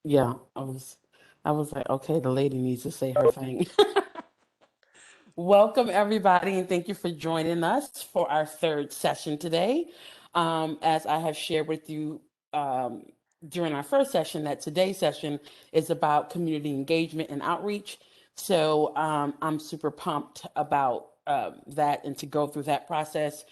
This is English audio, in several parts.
Yeah, I was like, okay, the lady needs to say her thing. Welcome, everybody, and thank you for joining us for our third session today. As I have shared with you um, during our first session, that today's session is about community engagement and outreach. So I'm super pumped about that and to go through that process.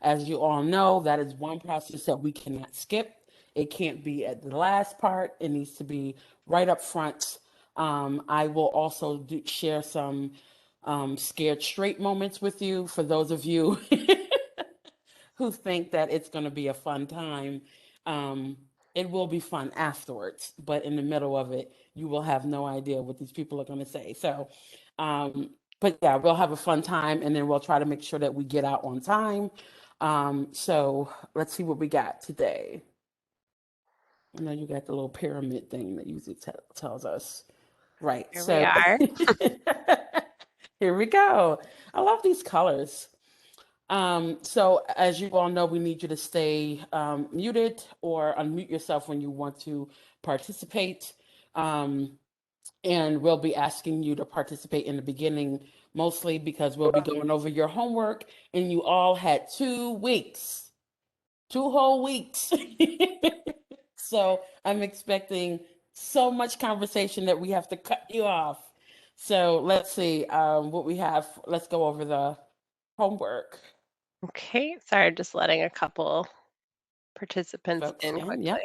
As you all know, that is one process that we cannot skip. It can't be at the last part, it needs to be right up front. I will also share some scared straight moments with you for those of you who think that it's going to be a fun time. Um, it will be fun afterwards, but in the middle of it, you will have no idea what these people are going to say. So, but yeah, we'll have a fun time and then we'll try to make sure that we get out on time. So let's see what we got today. I know you got the little pyramid thing that usually tells us. Right. Here we So are. here we go. I love these colors. So as you all know, we need you to stay muted or unmute yourself when you want to participate. Um, and we'll be asking you to participate in the beginning, mostly because we'll be going over your homework, and you all had 2 weeks, 2 whole weeks. So I'm expecting so much conversation that we have to cut you off. So let's see what we have. Let's go over the homework. Okay, sorry, just letting a couple participants Folks in in, quickly. yep.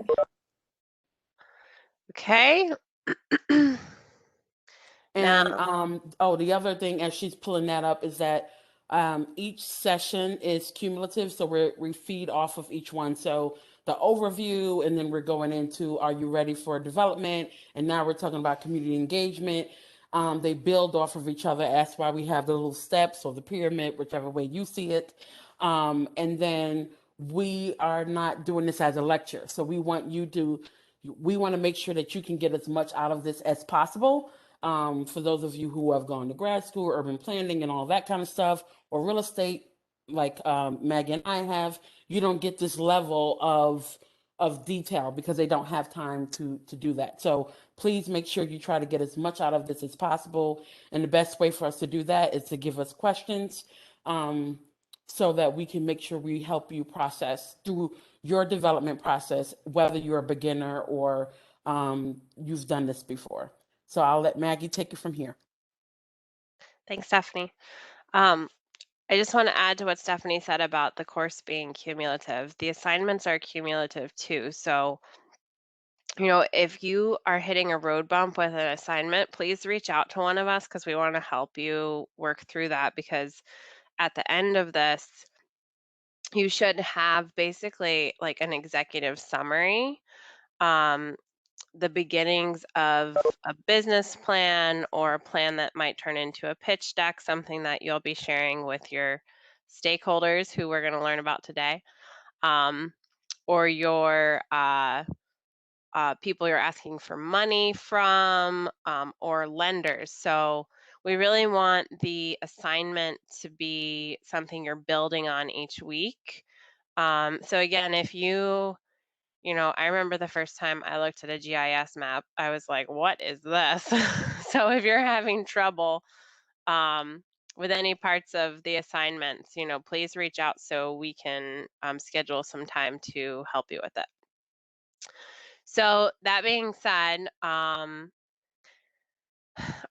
Okay. Now, And oh, the other thing as she's pulling that up is that each session is cumulative, so we feed off of each one. So the overview, and then we're going into are you ready for development? And now we're talking about community engagement. They build off of each other. That's why we have the little steps or the pyramid, whichever way you see it. And then we are not doing this as a lecture, so we want to make sure that you can get as much out of this as possible. For those of you who have gone to grad school, urban planning, and all that kind of stuff, or real estate, like Maggie and I have, you don't get this level of detail because they don't have time to do that. So please make sure you try to get as much out of this as possible. And the best way for us to do that is to give us questions. So that we can make sure we help you process through your development process, whether you're a beginner or you've done this before. So I'll let Maggie take it from here. thanks, Stephanie. Um, I just want to add to what Stephanie said about the course being cumulative. The assignments are cumulative too. So, if you are hitting a road bump with an assignment, please reach out to one of us because we want to help you work through that. Because at the end of this, you should have basically like an executive summary. Um, the beginnings of a business plan or a plan that might turn into a pitch deck, something that you'll be sharing with your stakeholders who we're going to learn about today, um, or your people you're asking for money from, or lenders. So we really want the assignment to be something you're building on each week. So again, if I remember the first time I looked at a GIS map, I was like, what is this? So if you're having trouble um, with any parts of the assignments, please reach out so we can schedule some time to help you with it. So that being said,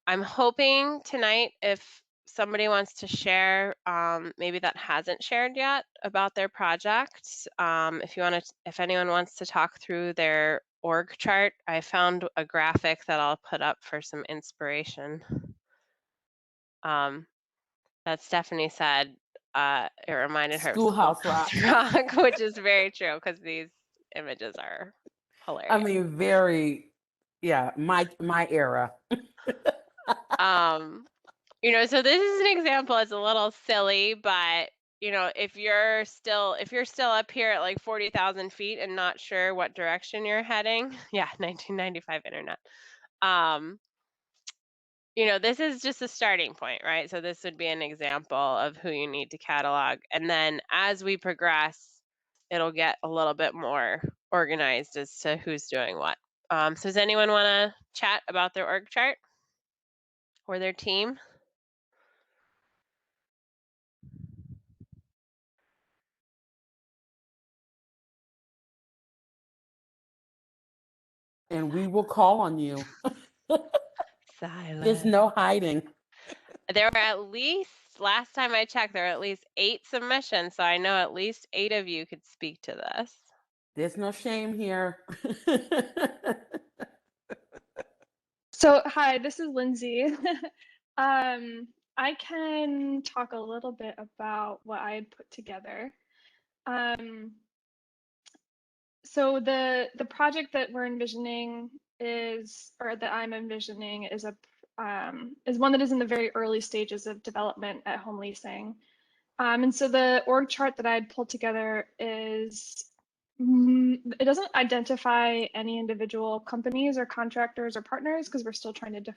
I'm hoping tonight if somebody wants to share, maybe that hasn't shared yet about their project. If anyone wants to talk through their org chart, I found a graphic that I'll put up for some inspiration. That Stephanie said, it reminded her of Schoolhouse Rock. Schoolhouse Rock, which is very true because these images are I hilarious. mean, yeah, my era. Um, so this is an example. It's a little silly, but if you're still up here at like 40,000 feet and not sure what direction you're heading, yeah, 1995 internet. Um, this is just a starting point, right? So this would be an example of who you need to catalog, and then as we progress, it'll get a little bit more organized as to who's doing what. So does anyone want to chat about their org chart or their team? And we will call on you. There's Silence. no hiding. There were at least, last time I checked, there were at least 8 submissions, so I know at least 8 of you could speak to this. There's no shame here. So, hi, this is Lindsay. I can talk a little bit about what I had put together. So the project that we're envisioning is, or that I'm envisioning, is is one that is in the very early stages of development at Home Leasing. And so the org chart that I had pulled together is it doesn't identify any individual companies or contractors or partners because we're still trying to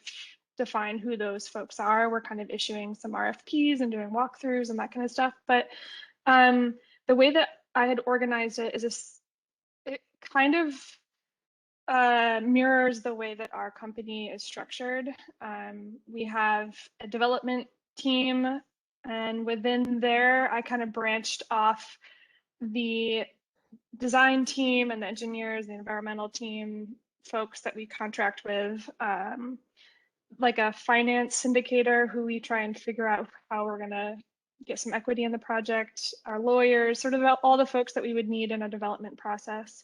define who those folks are. We're kind of issuing some RFPs and doing walkthroughs and that kind of stuff. But the way that I had organized it is it kind of mirrors the way that our company is structured. We have a development team, and within there, I kind of branched off the design team and the engineers, the environmental team, folks that we contract with, like a finance syndicator who we try and figure out how we're going to get some equity in the project, our lawyers, sort of all the folks that we would need in a development process.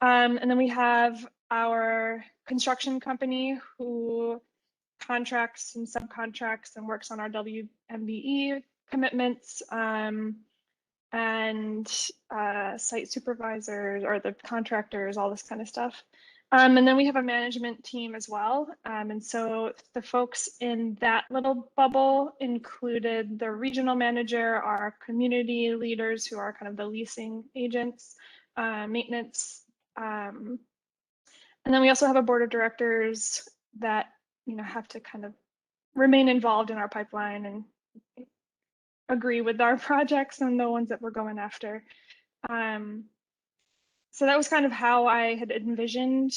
And then we have our construction company who contracts and subcontracts and works on our WMBE commitments, and site supervisors or the contractors, all this kind of stuff. And then we have a management team as well. And so the folks in that little bubble included the regional manager, our community leaders who are kind of the leasing agents, maintenance. And then we also have a board of directors that, have to kind of remain involved in our pipeline and agree with our projects and the ones that we're going after. So that was kind of how I had envisioned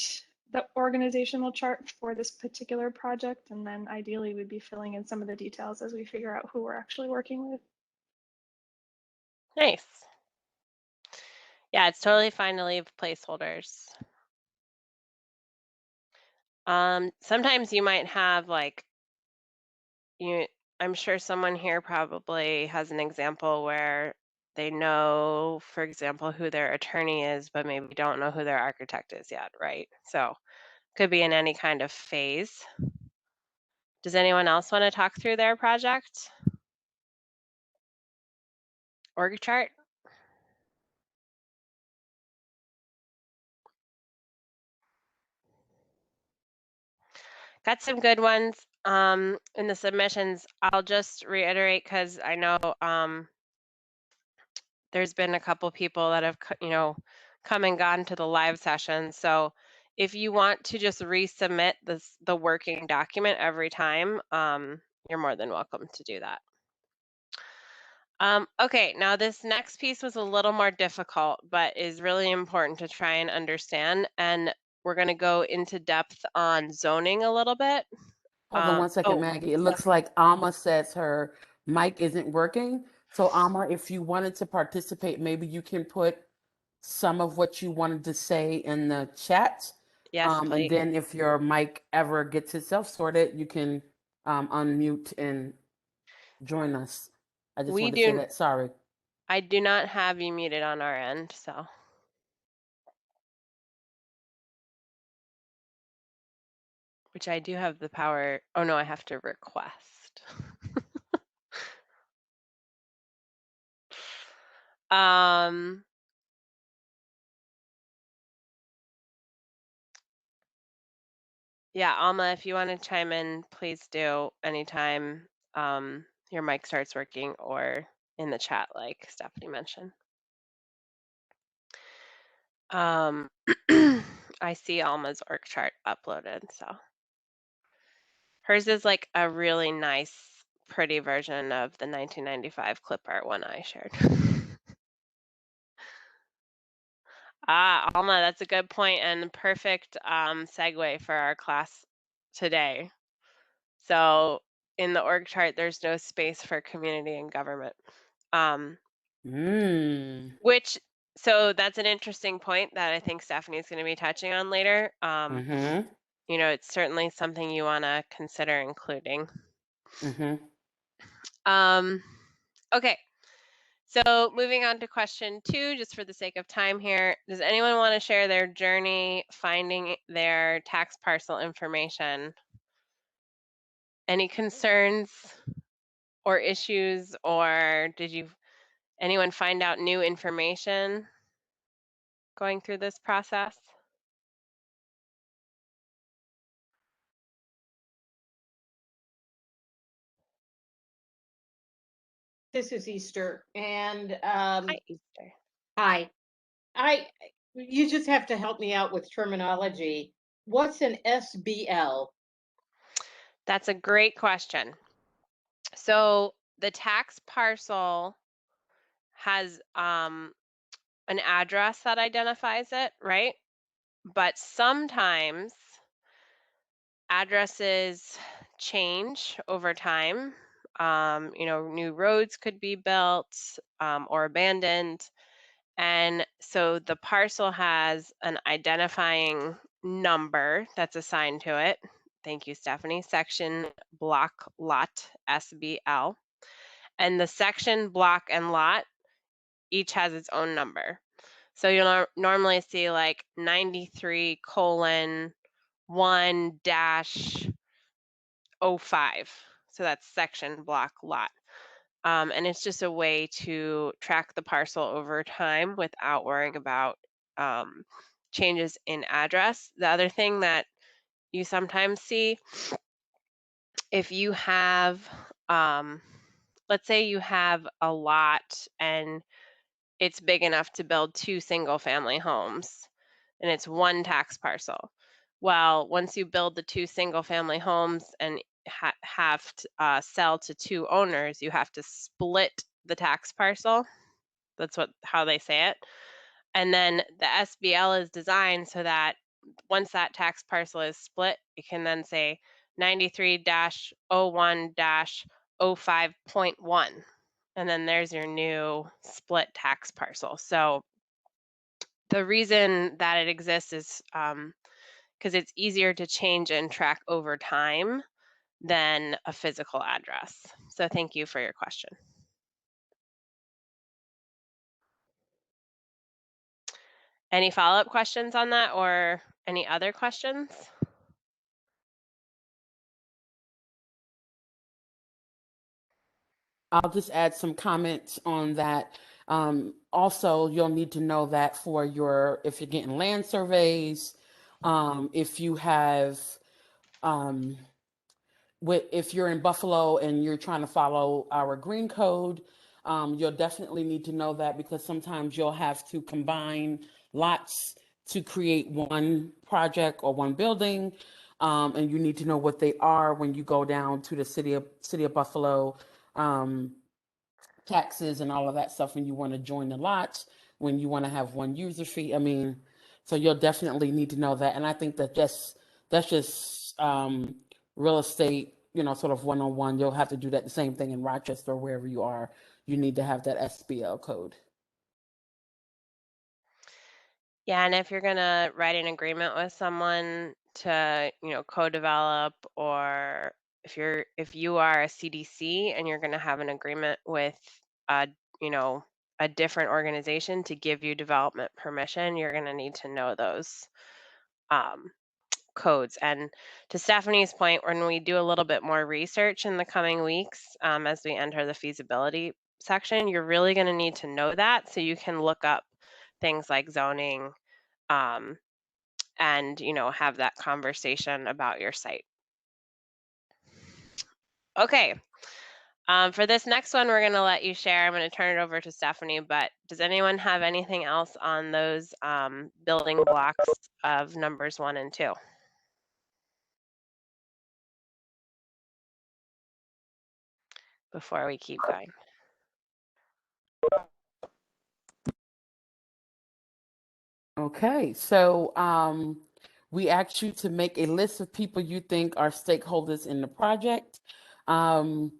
the organizational chart for this particular project. And then ideally we'd be filling in some of the details as we figure out who we're actually working with. Nice. Yeah, it's totally fine to leave placeholders. Sometimes you might have I'm sure someone here probably has an example where they know, for example, who their attorney is, but maybe don't know who their architect is yet, right? So could be in any kind of phase. Does anyone else want to talk through their project? Org chart? Got some good ones in the submissions. I'll just reiterate because I know there's been a couple people that have come and gone to the live session. So if you want to just resubmit the working document every time, you're more than welcome to do that. Okay, now this next piece was a little more difficult, but is really important to try and understand. And we're going to go into depth on zoning a little bit. Hold on one second, Maggie. It looks like Alma says her mic isn't working. So Alma, if you wanted to participate, maybe you can put some of what you wanted to say in the chat. Yes, And please. then if your mic ever gets itself sorted, you can unmute and join us. I just wanted to say that. Sorry. I do not have you muted on our end, so. Which I do have the power. Oh no, I have to request. Yeah, Alma, if you want to chime in, please do anytime your mic starts working or in the chat, like Stephanie mentioned. I see Alma's org chart uploaded, so. Hers is like a really nice, pretty version of the 1995 clip art one I shared. Alma, that's a good point and perfect segue for our class today. So in the org chart, there's no space for community and government. So that's an interesting point that I think Stephanie's going to be touching on later. You know, it's certainly something you want to consider including. Okay, so moving on to question 2, just for the sake of time here, does anyone want to share their journey finding their tax parcel information? Any concerns or issues, or did anyone find out new information going through this process? This is Easter, and Hi, Easter. hi. You just have to help me out with terminology. What's an SBL? That's a great question. So the tax parcel has an address that identifies it, right? But sometimes addresses change over time. You know, new roads could be built or abandoned. And so the parcel has an identifying number that's assigned to it. Thank you, Stephanie. Section, block, lot, SBL. And the section, block, and lot each has its own number. So you'll normally see like 93:1-05. So that's section, block, lot. And it's just a way to track the parcel over time without worrying about changes in address. The other thing that you sometimes see, if you have, let's say you have a lot and it's big enough to build 2 single-family homes, and it's one tax parcel. Well, once you build the 2 single-family homes and have to sell to 2 owners, you have to split the tax parcel. That's how they say it. And then the SBL is designed so that once that tax parcel is split, you can then say 93-01-05.1. And then there's your new split tax parcel. So the reason that it exists is because it's easier to change and track over time than a physical address. So thank you for your question. Any follow-up questions on that or any other questions? I'll just add some comments on that. Also, you'll need to know that for if you're getting land surveys, if you have, if you're in Buffalo and you're trying to follow our green code, you'll definitely need to know that because sometimes you'll have to combine lots to create one project or one building. And you need to know what they are when you go down to the city of Buffalo, taxes and all of that stuff when you want to join the lots, when you want to have one user fee. I mean, so you'll definitely need to know that. And I think that that's just real estate, sort of one-on-one. You'll have to do that the same thing in Rochester or wherever you are. You need to have that SBL code. Yeah, and if you're gonna write an agreement with someone to, co-develop, or if you are a CDC and you're gonna have an agreement with a different organization to give you development permission, you're gonna need to know those codes. And to Stephanie's point, when we do a little bit more research in the coming weeks, as we enter the feasibility section, you're really gonna need to know that so you can look up things like zoning, and have that conversation about your site. Okay, for this next one, we're going to let you share. I'm going to turn it over to Stephanie, but does anyone have anything else on those building blocks of numbers 1 and 2? Before we keep going. Okay, so we asked you to make a list of people you think are stakeholders in the project. Um,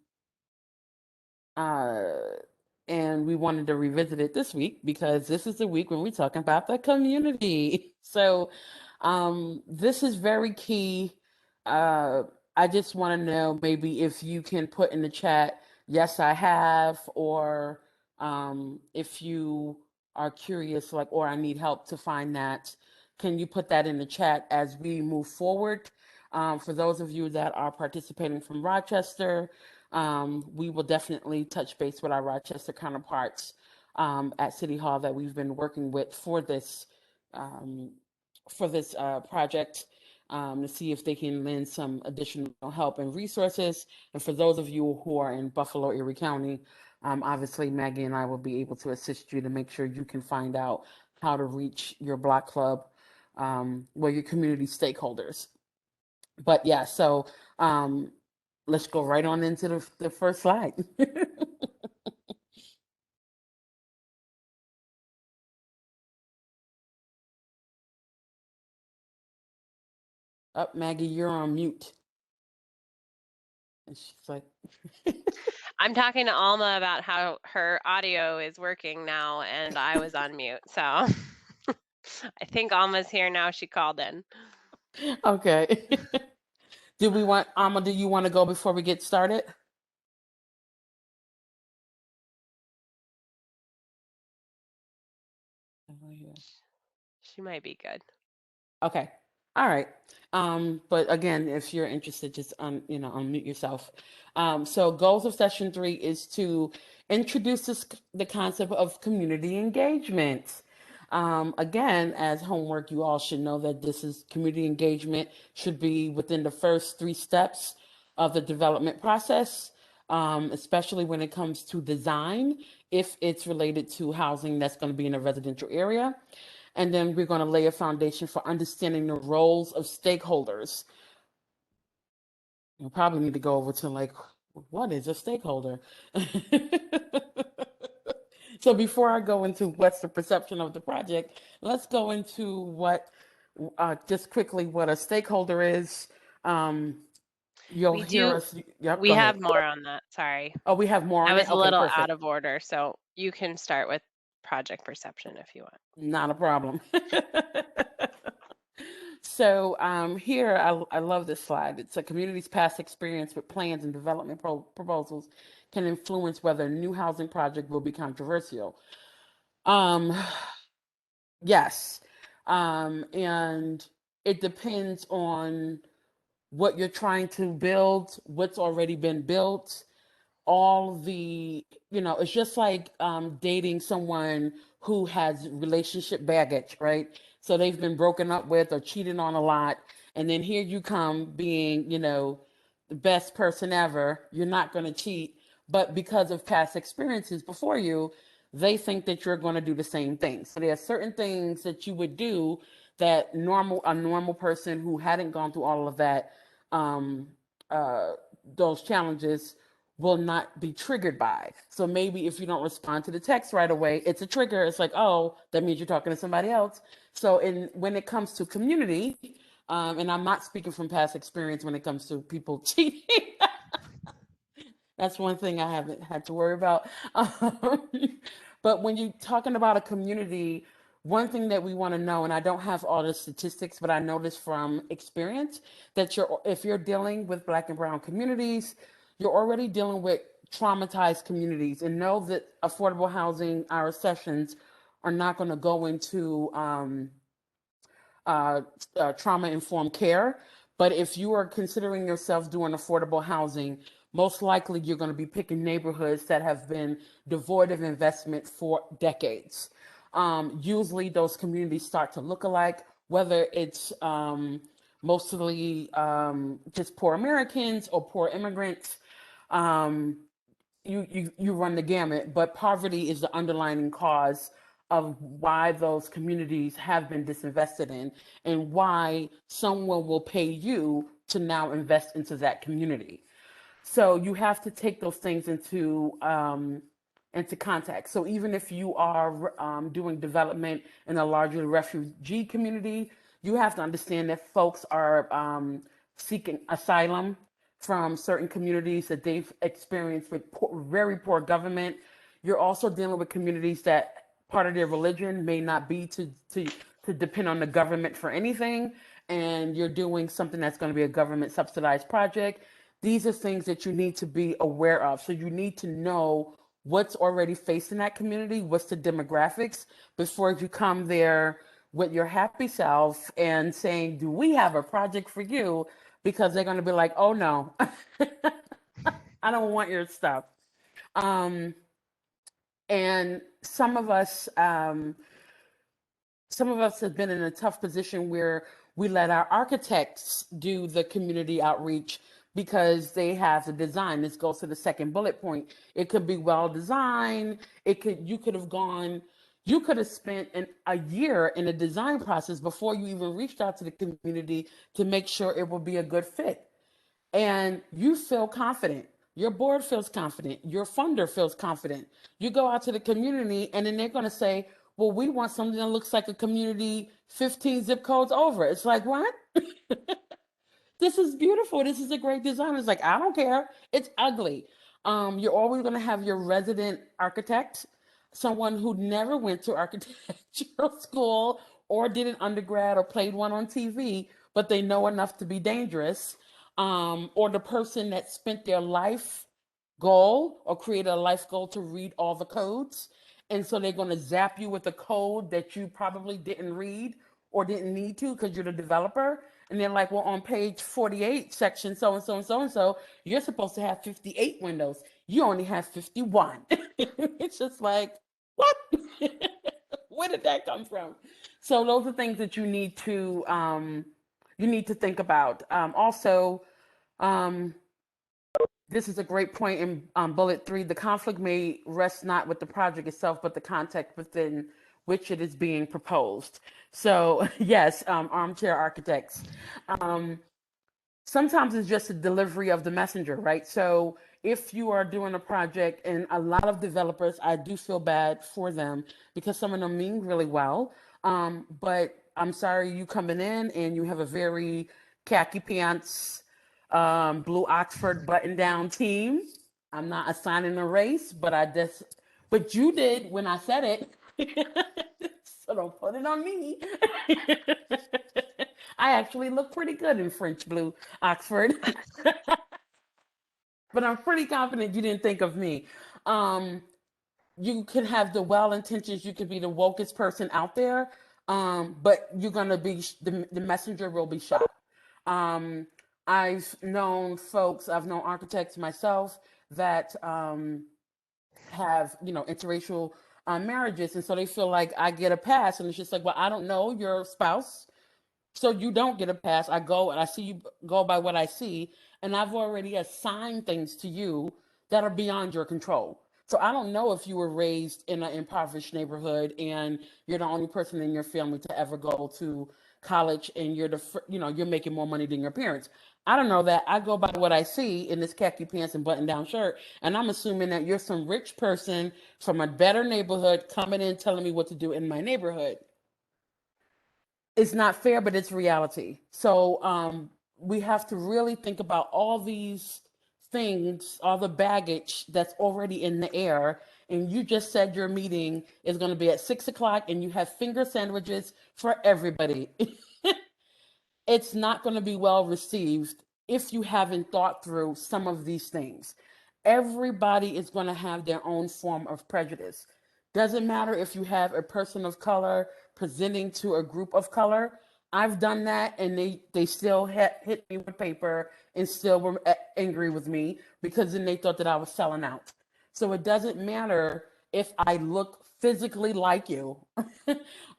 uh, and we wanted to revisit it this week because this is the week when we're talking about the community. So this is very key. I just want to know maybe if you can put in the chat, yes, I have, or if you are curious, like, or I need help to find that, can you put that in the chat as we move forward? For those of you that are participating from Rochester, we will definitely touch base with our Rochester counterparts at City Hall that we've been working with for this um, project to see if they can lend some additional help and resources. And for those of you who are in Buffalo, Erie County, obviously Maggie and I will be able to assist you to make sure you can find out how to reach your block club, well, your community stakeholders. But yeah, so let's go right on into the first slide. Up, Maggie, you're on mute. And she's like, I'm talking to Alma about how her audio is working now, and I was on mute. So I think Alma's here now. She called in. okay. Do we want, Alma, do you want to go before we get started? Oh, yeah. She might be good. Okay. All right. But again, if you're interested, just unmute yourself. So goals of session 3 is to introduce the concept of community engagement. Again, as homework, you all should know that this is community engagement should be within the first 3 steps of the development process, especially when it comes to design, if it's related to housing that's going to be in a residential area. And then we're going to lay a foundation for understanding the roles of stakeholders. You'll probably need to go over to like, what is a stakeholder? So before I go into what's the perception of the project, let's go into what, just quickly, what a stakeholder is. You'll We hear do. us. Yep, We go have ahead. more on that. Sorry. Oh, we have more I on was it? a Okay, little perfect. out of order. So you can start with project perception if you want. Not a problem. So here, I love this slide. It's a community's past experience with plans and development proposals can influence whether a new housing project will be controversial. Yes. And it depends on what you're trying to build, what's already been built, all the, it's just like dating someone who has relationship baggage, right? So they've been broken up with or cheated on a lot, and then here you come being, the best person ever. You're not going to cheat, but because of past experiences before you, they think that you're going to do the same thing. So there are certain things that you would do that a normal person who hadn't gone through all of that, um, uh, those challenges will not be triggered by. So maybe if you don't respond to the text right away, it's a trigger. It's like, oh, that means you're talking to somebody else. So when it comes to community, and I'm not speaking from past experience when it comes to people cheating. That's one thing I haven't had to worry about. But when you're talking about a community, one thing that we want to know, and I don't have all the statistics, but I know this from experience, that if you're dealing with Black and Brown communities, you're already dealing with traumatized communities, and know that affordable housing, our sessions are not going to go into trauma-informed care. But if you are considering yourself doing affordable housing, most likely you're going to be picking neighborhoods that have been devoid of investment for decades. Usually those communities start to look alike, whether it's mostly just poor Americans or poor immigrants. You run the gamut, but poverty is the underlying cause of why those communities have been disinvested in, and why someone will pay you to now invest into that community. So you have to take those things into context. So even if you are doing development in a larger refugee community, you have to understand that folks are seeking asylum from certain communities that they've experienced with very poor government. You're also dealing with communities that part of their religion may not be to depend on the government for anything, and you're doing something that's going to be a government subsidized project. These are things that you need to be aware of. So you need to know what's already facing that community, what's the demographics, before you come there with your happy self and saying, do we have a project for you? Because they're going to be like, oh no, I don't want your stuff. And some of us have been in a tough position where we let our architects do the community outreach because they have the design. This goes to the second bullet point. It could be well designed. You could have spent a year in the design process before you even reached out to the community to make sure it will be a good fit. And you feel confident. Your board feels confident. Your funder feels confident. You go out to the community and then they're going to say, well, we want something that looks like a community 15 zip codes over. It's like, what? This is beautiful. This is a great design. It's like, I don't care. It's ugly. You're always going to have your resident architect, someone who never went to architectural school or did an undergrad or played one on TV, but they know enough to be dangerous. Or the person that spent their life goal or created a life goal to read all the codes. And so they're going to zap you with a code that you probably didn't read or didn't need to because you're the developer. And they're like, well, on page 48, section so and so and so and so, you're supposed to have 58 windows. You only have 51. It's just like, what? Where did that come from? So those are things that you need to think about. Also, this is a great point in bullet 3. The conflict may rest not with the project itself, but the context within which it is being proposed. So yes, armchair architects. Sometimes it's just a delivery of the messenger, right? So if you are doing a project, and a lot of developers, I do feel bad for them because some of them mean really well. But I'm sorry, you coming in and you have a very khaki pants, blue Oxford button down team. I'm not assigning a race, but you did when I said it. So don't put it on me. I actually look pretty good in French blue Oxford. But I'm pretty confident you didn't think of me. You could have the well intentions, you could be the wokest person out there, but you're gonna be the messenger will be shot. I've known architects myself that have interracial marriages, and so they feel like I get a pass, and it's just like, well, I don't know your spouse, so you don't get a pass. I go and I see you go by what I see, and I've already assigned things to you that are beyond your control. So I don't know if you were raised in an impoverished neighborhood and you're the only person in your family to ever go to college, and you're making more money than your parents. I don't know that. I go by what I see in this khaki pants and button down shirt, and I'm assuming that you're some rich person from a better neighborhood coming in telling me what to do in my neighborhood. It's not fair, but it's reality. So we have to really think about all these things, all the baggage that's already in the air. And you just said your meeting is going to be at 6 o'clock and you have finger sandwiches for everybody. It's not going to be well received if you haven't thought through some of these things. Everybody is going to have their own form of prejudice. Doesn't matter if you have a person of color presenting to a group of color. I've done that, and they still hit me with paper and still were angry with me because then they thought that I was selling out. So it doesn't matter if I look physically like you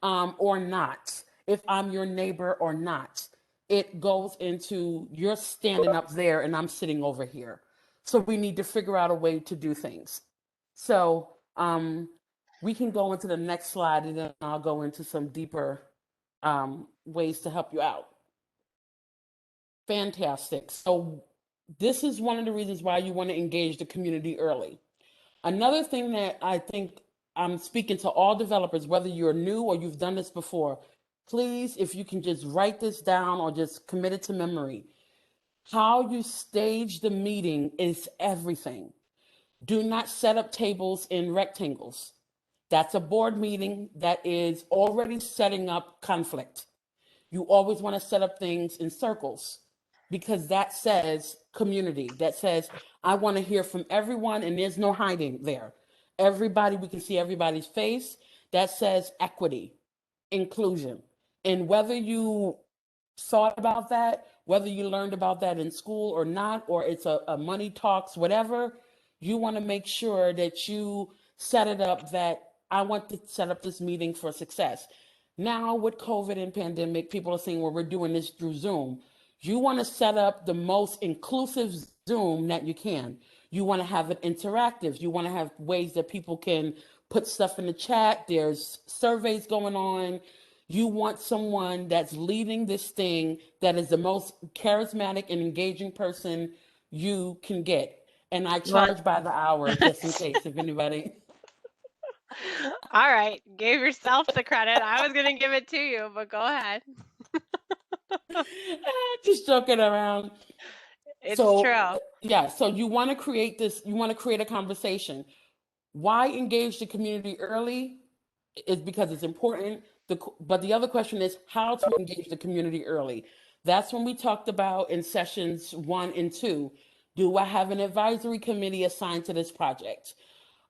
or not, if I'm your neighbor or not. It goes into you're standing up there and I'm sitting over here. So we need to figure out a way to do things. So we can go into the next slide, and then I'll go into some deeper ways to help you out. Fantastic. So this is one of the reasons why you want to engage the community early. Another thing that I think I'm speaking to all developers, whether you're new or you've done this before, please, if you can just write this down or just commit it to memory. How you stage the meeting is everything. Do not set up tables in rectangles. That's a board meeting that is already setting up conflict. You always want to set up things in circles because that says community. That says, I want to hear from everyone and there's no hiding there. Everybody, we can see everybody's face. That says equity, inclusion. And whether you thought about that, whether you learned about that in school or not, or it's a money talks, whatever, you want to make sure that you set it up that I want to set up this meeting for success. Now with COVID and pandemic, people are saying, well, we're doing this through Zoom. You want to set up the most inclusive Zoom that you can. You want to have it interactive. You want to have ways that people can put stuff in the chat. There's surveys going on. You want someone that's leading this thing that is the most charismatic and engaging person you can get. And I charge by the hour just in case if anybody. All right, gave yourself the credit. I was going to give it to you, but go ahead. Just joking around. It's So, true. yeah, so you want to create this, you want to create a conversation. Why engage the community early is because it's important. But the other question is how to engage the community early. That's when we talked about in sessions 1 and 2. Do I have an advisory committee assigned to this project?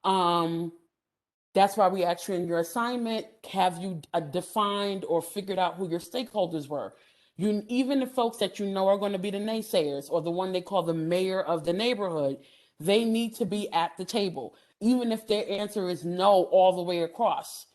That's why we asked you in your assignment, have you defined or figured out who your stakeholders were? You, even the folks that you know are going to be the naysayers or the one they call the mayor of the neighborhood, they need to be at the table, even if their answer is no all the way across.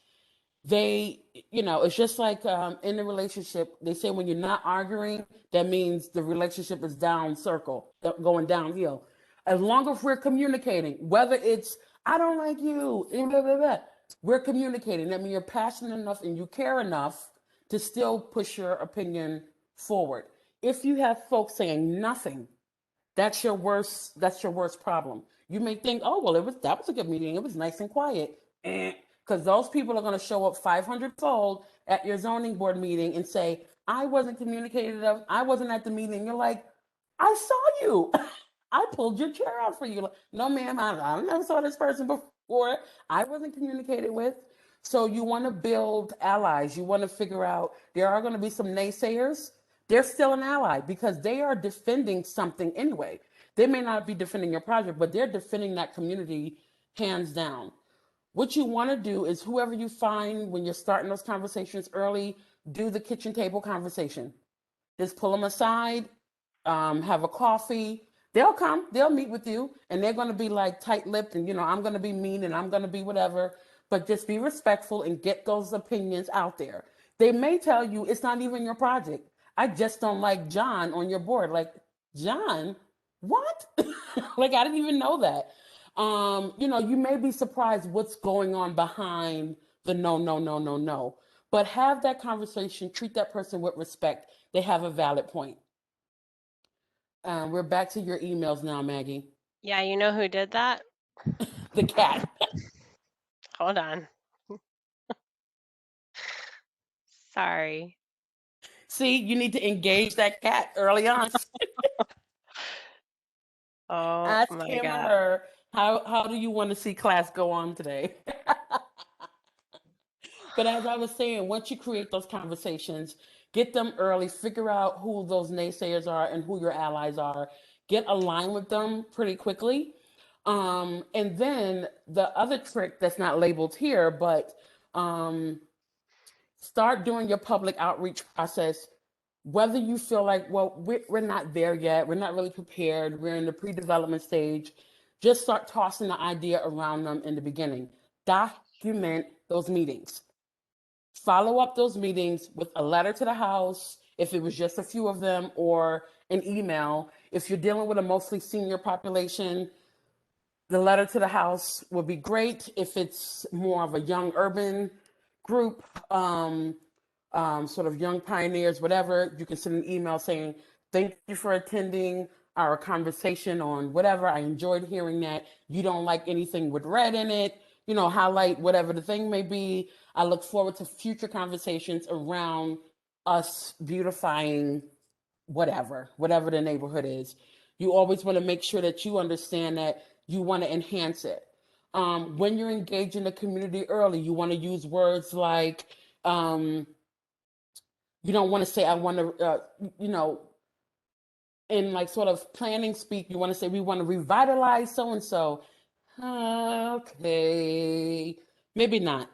They, it's just like in a relationship, they say when you're not arguing, that means the relationship is down circle, going downhill. As long as we're communicating, whether it's, I don't like you, blah, blah, blah, we're communicating. That means you're passionate enough and you care enough to still push your opinion forward. If you have folks saying nothing, that's your worst problem. You may think, oh, well, that was a good meeting. It was nice and quiet. Because those people are going to show up 500-fold at your zoning board meeting and say, I wasn't communicative. I wasn't at the meeting. You're like, I saw you. I pulled your chair out for you. Like, no, ma'am, I never saw this person before. I wasn't communicated with. So you want to build allies. You want to figure out there are going to be some naysayers. They're still an ally because they are defending something anyway. They may not be defending your project, but they're defending that community hands down. What you want to do is whoever you find when you're starting those conversations early, do the kitchen table conversation. Just pull them aside, have a coffee. They'll come, they'll meet with you, and they're going to be like tight-lipped and, I'm going to be mean and I'm going to be whatever, but just be respectful and get those opinions out there. They may tell you it's not even your project. I just don't like John on your board. Like, John? What? Like, I didn't even know that. You may be surprised what's going on behind the no, no, no, no, no. But have that conversation, treat that person with respect. They have a valid point. We're back to your emails now, Maggie. Yeah, you know who did that? The cat. Hold on. Sorry. See, you need to engage that cat early on. Oh Ask my him God. or her, how do you want to see class go on today? But as I was saying, once you create those conversations, get them early, figure out who those naysayers are and who your allies are, get aligned with them pretty quickly. And then the other trick that's not labeled here, but start doing your public outreach process, whether you feel like, well, we're not there yet, we're not really prepared, we're in the pre-development stage, just start tossing the idea around them in the beginning. Document those meetings. Follow up those meetings with a letter to the House, if it was just a few of them, or an email. If you're dealing with a mostly senior population, the letter to the House would be great. If it's more of a young urban group, sort of young pioneers, whatever, you can send an email saying, thank you for attending our conversation on whatever. I enjoyed hearing that. You don't like anything with red in it, highlight whatever the thing may be. I look forward to future conversations around us beautifying whatever the neighborhood is. You always want to make sure that you understand that you want to enhance it. When you're engaging the community early, you want to use words like, you don't want to say, I want to, in like sort of planning speak, you want to say, we want to revitalize so and so. Okay, maybe not.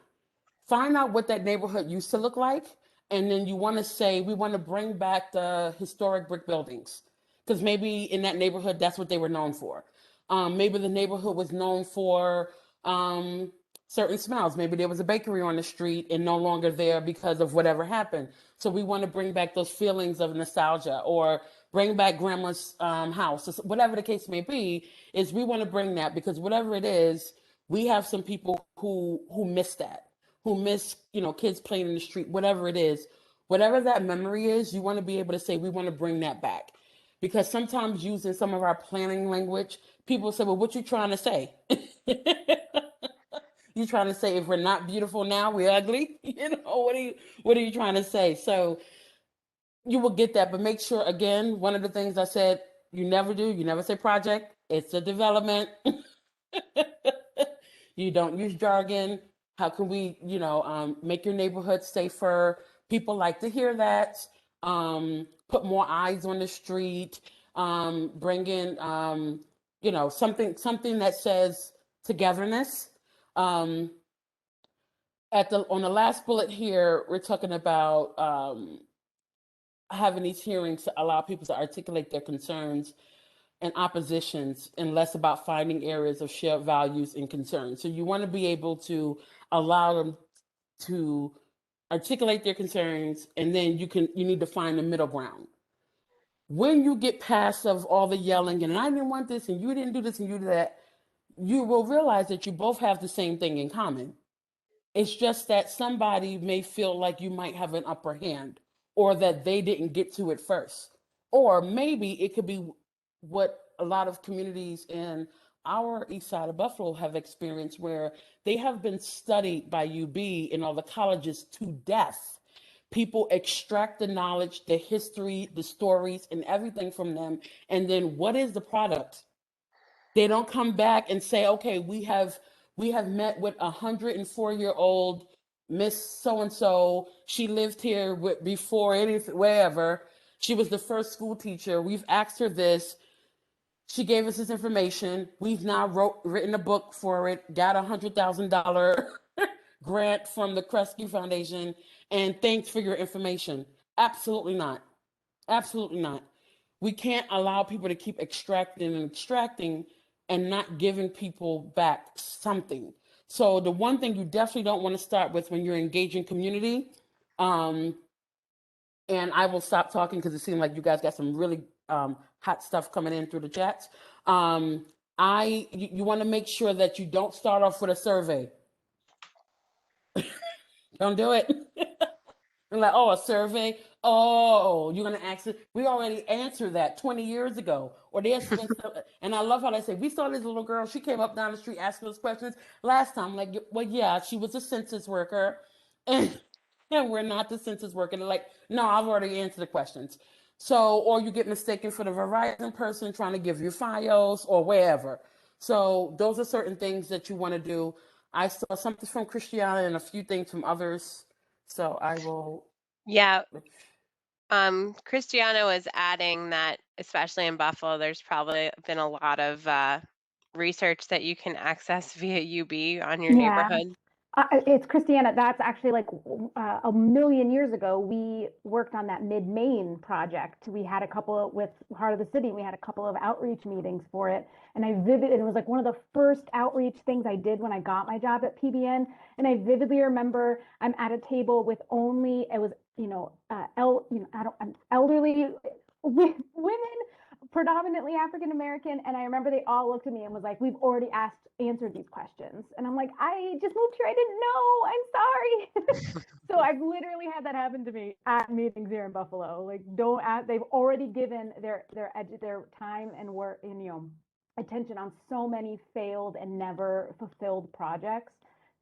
Find out what that neighborhood used to look like, and then you want to say, we want to bring back the historic brick buildings, because maybe in that neighborhood, that's what they were known for. Maybe the neighborhood was known for certain smells. Maybe there was a bakery on the street and no longer there because of whatever happened. So we want to bring back those feelings of nostalgia, or bring back grandma's house, whatever the case may be. Is we want to bring that, because whatever it is, we have some people who miss that, who miss, kids playing in the street, whatever it is, whatever that memory is. You want to be able to say, we want to bring that back. Because sometimes using some of our planning language, people say, well, what you trying to say? You trying to say, if we're not beautiful now, we're ugly? What are you trying to say? So you will get that, but make sure, again, one of the things I said, you never say project, it's a development. You don't use jargon. How can we, make your neighborhood safer? People like to hear that. Put more eyes on the street. Bring in, something that says togetherness. On the last bullet here, we're talking about having these hearings to allow people to articulate their concerns and oppositions, and less about finding areas of shared values and concerns. So you want to be able to allow them to articulate their concerns, and then you need to find the middle ground. When you get past of all the yelling and I didn't want this and you didn't do this and you did that, you will realize that you both have the same thing in common. It's just that somebody may feel like you might have an upper hand, or that they didn't get to it first. Or maybe it could be what a lot of communities in our east side of Buffalo have experienced, where they have been studied by UB and all the colleges to death. People extract the knowledge, the history, the stories, and everything from them. And then what is the product? They don't come back and say, okay, we have met with 104-year-old Miss So-and-so. She lived here before anything, wherever. She was the first school teacher. We've asked her this. She gave us this information. We've now written a book for it, got a $100,000 grant from the Kresge Foundation, and thanks for your information. Absolutely not. Absolutely not. We can't allow people to keep extracting and not giving people back something. So the one thing you definitely don't want to start with when you're engaging community, and I will stop talking because it seems like you guys got some really hot stuff coming in through the chats. You want to make sure that you don't start off with a survey. Don't do it. You're like, oh, a survey. Oh, you're gonna ask it. We already answered that 20 years ago. Or there's been and I love how they say, we saw this little girl. She came up down the street asking us questions last time. Like, well, yeah, she was a census worker, and we're not the census worker. They're like, no, I've already answered the questions. So, or you get mistaken for the Verizon person trying to give you FiOS or wherever. So those are certain things that you want to do. I saw something from Christiana and a few things from others. So I will. Yeah. Cristiano was adding that, especially in Buffalo, there's probably been a lot of research that you can access via UB on your neighborhood. It's Christiana. That's actually like a million years ago. We worked on that Mid-Maine project. We had a couple with Heart of the City. We had a couple of outreach meetings for it. And it was like one of the first outreach things I did when I got my job at PBN. And I vividly remember I'm at a table with elderly women, predominantly African American. And I remember they all looked at me and was like, we've already answered these questions. And I'm like, I just moved here. I didn't know. I'm sorry. So I've literally had that happen to me at meetings here in Buffalo. Like, don't ask, they've already given their time and work and, you know, attention on so many failed and never fulfilled projects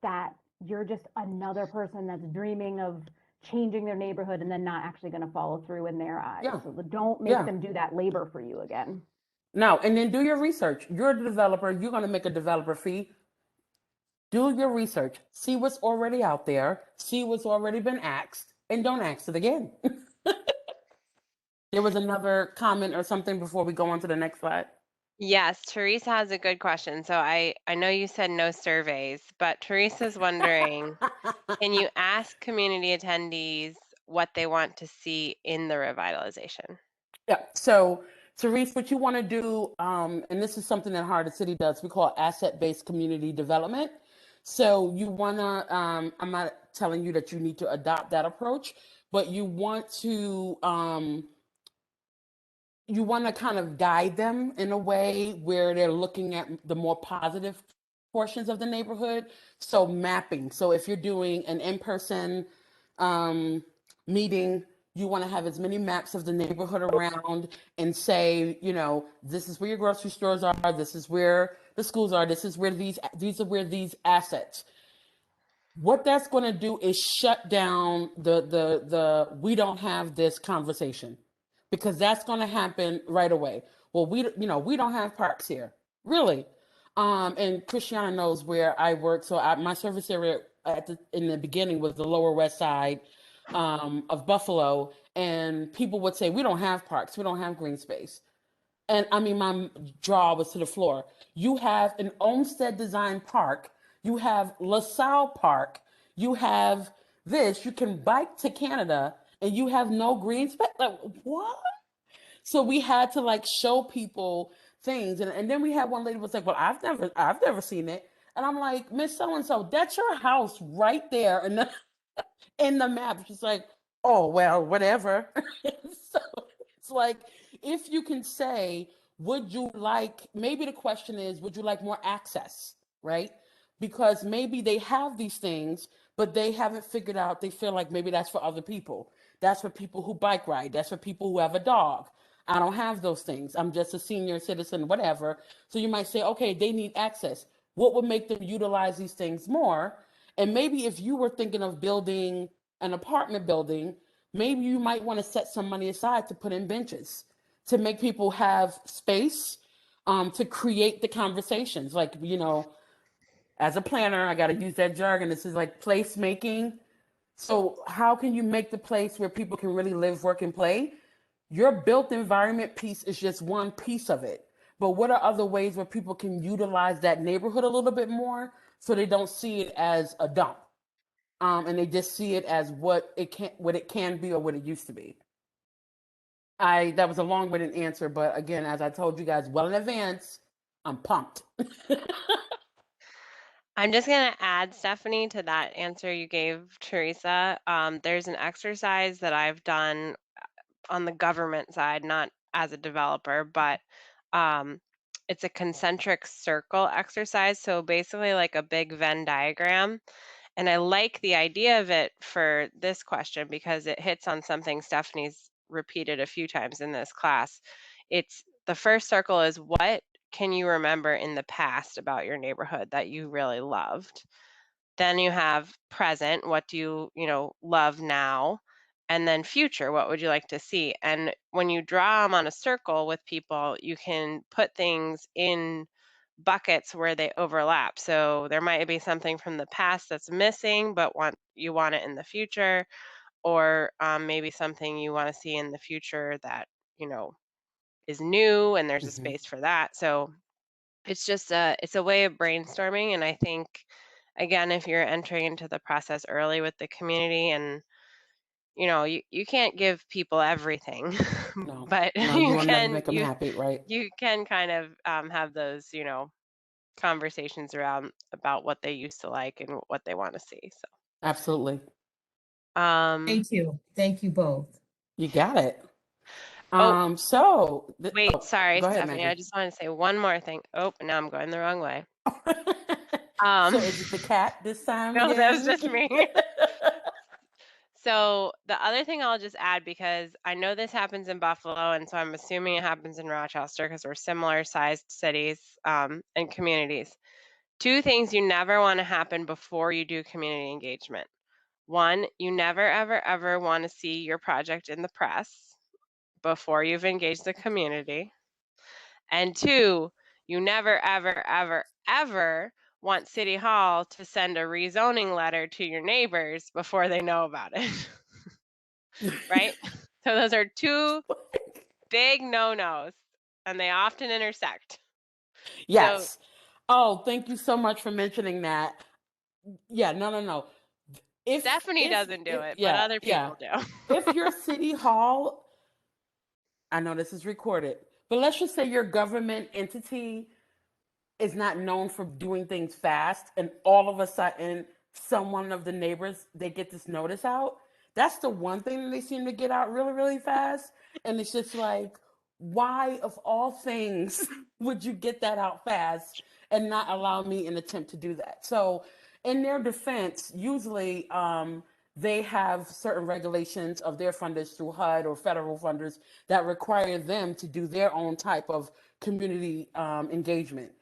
that you're just another person that's dreaming of changing their neighborhood and then not actually going to follow through in their eyes. Yeah. So don't make Yeah. them do that labor for you again. No, and then do your research. You're a developer. You're going to make a developer fee. Do your research. See what's already out there. See what's already been asked, and don't ask it again. There was another comment or something before we go on to the next slide. Yes, Teresa has a good question. So I know you said no surveys, but Teresa's wondering, can you ask community attendees what they want to see in the revitalization? Yeah. So, Therese, what you want to do, and this is something that Heart of City does, we call asset-based community development. So you want to, I'm not telling you that you need to adopt that approach, but you want to kind of guide them in a way where they're looking at the more positive portions of the neighborhood. So mapping. So if you're doing an in-person meeting, you want to have as many maps of the neighborhood around and say, you know, this is where your grocery stores are, this is where the schools are, this is where these are where these assets. What that's going to do is shut down the we don't have this conversation, because that's going to happen right away. Well, we don't have parks here, really. And Christiana knows where I work, so my service area in the beginning was the Lower West Side of Buffalo, and people would say we don't have parks, we don't have green space. And I mean, my jaw was to the floor. You have an Olmsted Design Park, you have LaSalle Park, you have this, you can bike to Canada, and you have no green space. Like, what? So we had to like show people things. And then we had one lady was like, well, I've never seen it. And I'm like, Miss So-and-so, that's your house right there in the map. She's like, oh, well, whatever. So it's like, if you can say, would you like, maybe the question is, would you like more access, right? Because maybe they have these things, but they haven't figured out, they feel like maybe that's for other people. That's for people who bike ride. That's for people who have a dog. I don't have those things. I'm just a senior citizen, whatever. So you might say, okay, they need access. What would make them utilize these things more? And maybe if you were thinking of building an apartment building, maybe you might want to set some money aside to put in benches to make people have space, to create the conversations. Like, you know, as a planner, I got to use that jargon. This is like placemaking. So how can you make the place where people can really live, work, and play? Your built environment piece is just one piece of it. But what are other ways where people can utilize that neighborhood a little bit more so they don't see it as a dump? And they just see it as what it can be or what it used to be. That was a long-winded answer, but again, as I told you guys well in advance, I'm pumped. I'm just going to add, Stephanie, to that answer you gave Teresa. There's an exercise that I've done on the government side, not as a developer, but it's a concentric circle exercise. So basically like a big Venn diagram. And I like the idea of it for this question because it hits on something Stephanie's repeated a few times in this class. It's the first circle is, what can you remember in the past about your neighborhood that you really loved? Then you have present, what do you love now? And then future, what would you like to see? And when you draw them on a circle with people, you can put things in buckets where they overlap. So there might be something from the past that's missing, but you want it in the future, or maybe something you want to see in the future that is new, and there's a space for that. So it's just it's a way of brainstorming, and I think again, if you're entering into the process early with the community, and you can't give people everything, No, but no, you will never make them happy, right? you can kind of have those conversations around about what they used to like and what they want to see. So Absolutely. um Thank you both. You got it. Oh. Oh, Sorry, go ahead, Stephanie. I Maggie. just want to say one more thing. Oh, now I'm going the wrong way. So is it the cat this time No, that was again? just me. So the other thing I'll just add, because I know this happens in Buffalo, and so I'm assuming it happens in Rochester because we're similar sized cities and communities. Two things you never want to happen before you do community engagement. One, you never, ever, ever want to see your project in the press before you've engaged the community. And two, you never, ever, ever, ever want City Hall to send a rezoning letter to your neighbors before they know about it. Right? So those are two big no-nos, and they often intersect. Yes. Oh, thank you so much for mentioning that. Yeah, no. Stephanie doesn't do it, but Yeah, other people do. if your city hall, I know this is recorded, but let's just say your government entity is not known for doing things fast, and all of a sudden someone of the neighbors, they get this notice out. That's the one thing that they seem to get out really, really fast. And it's just like, why of all things would you get that out fast and not allow me an attempt to do that? So in their defense, usually they have certain regulations of their funders through HUD or federal funders that require them to do their own type of community engagement.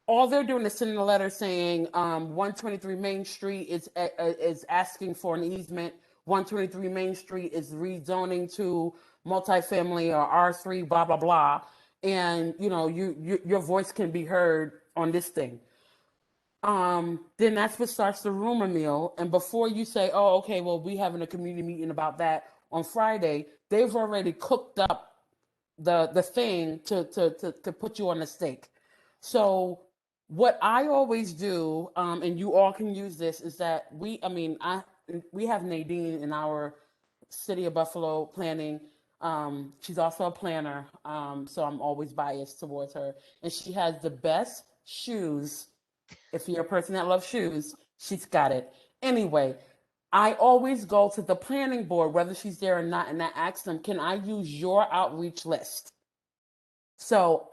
All they're doing is sending a letter saying 123 Main Street is asking for an easement. 123 Main Street is rezoning to multifamily or R3, blah blah blah, and your voice can be heard on this thing. Then that's what starts the rumor mill. And before you say, "Oh, okay, well, we having a community meeting about that on Friday," they've already cooked up the thing to put you on the stake. So what I always do, and you all can use this, is that we have Nadine in our City of Buffalo planning. She's also a planner, so I'm always biased towards her, and she has the best shoes. If you're a person that loves shoes, she's got it. Anyway, I always go to the planning board, whether she's there or not, and I ask them, can I use your outreach list? So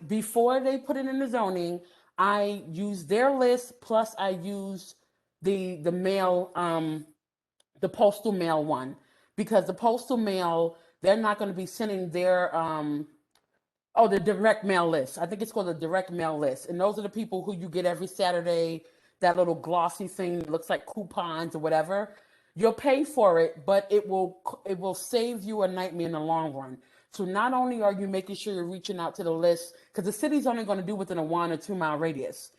before they put it in the zoning, I use their list, plus I use the mail, the postal mail one, because the postal mail, they're not going to be sending their the direct mail list. I think it's called the direct mail list. And those are the people who you get every Saturday, that little glossy thing that looks like coupons or whatever. You'll pay for it, but it will save you a nightmare in the long run. So not only are you making sure you're reaching out to the list, because the city's only going to do within a 1 or 2 mile radius,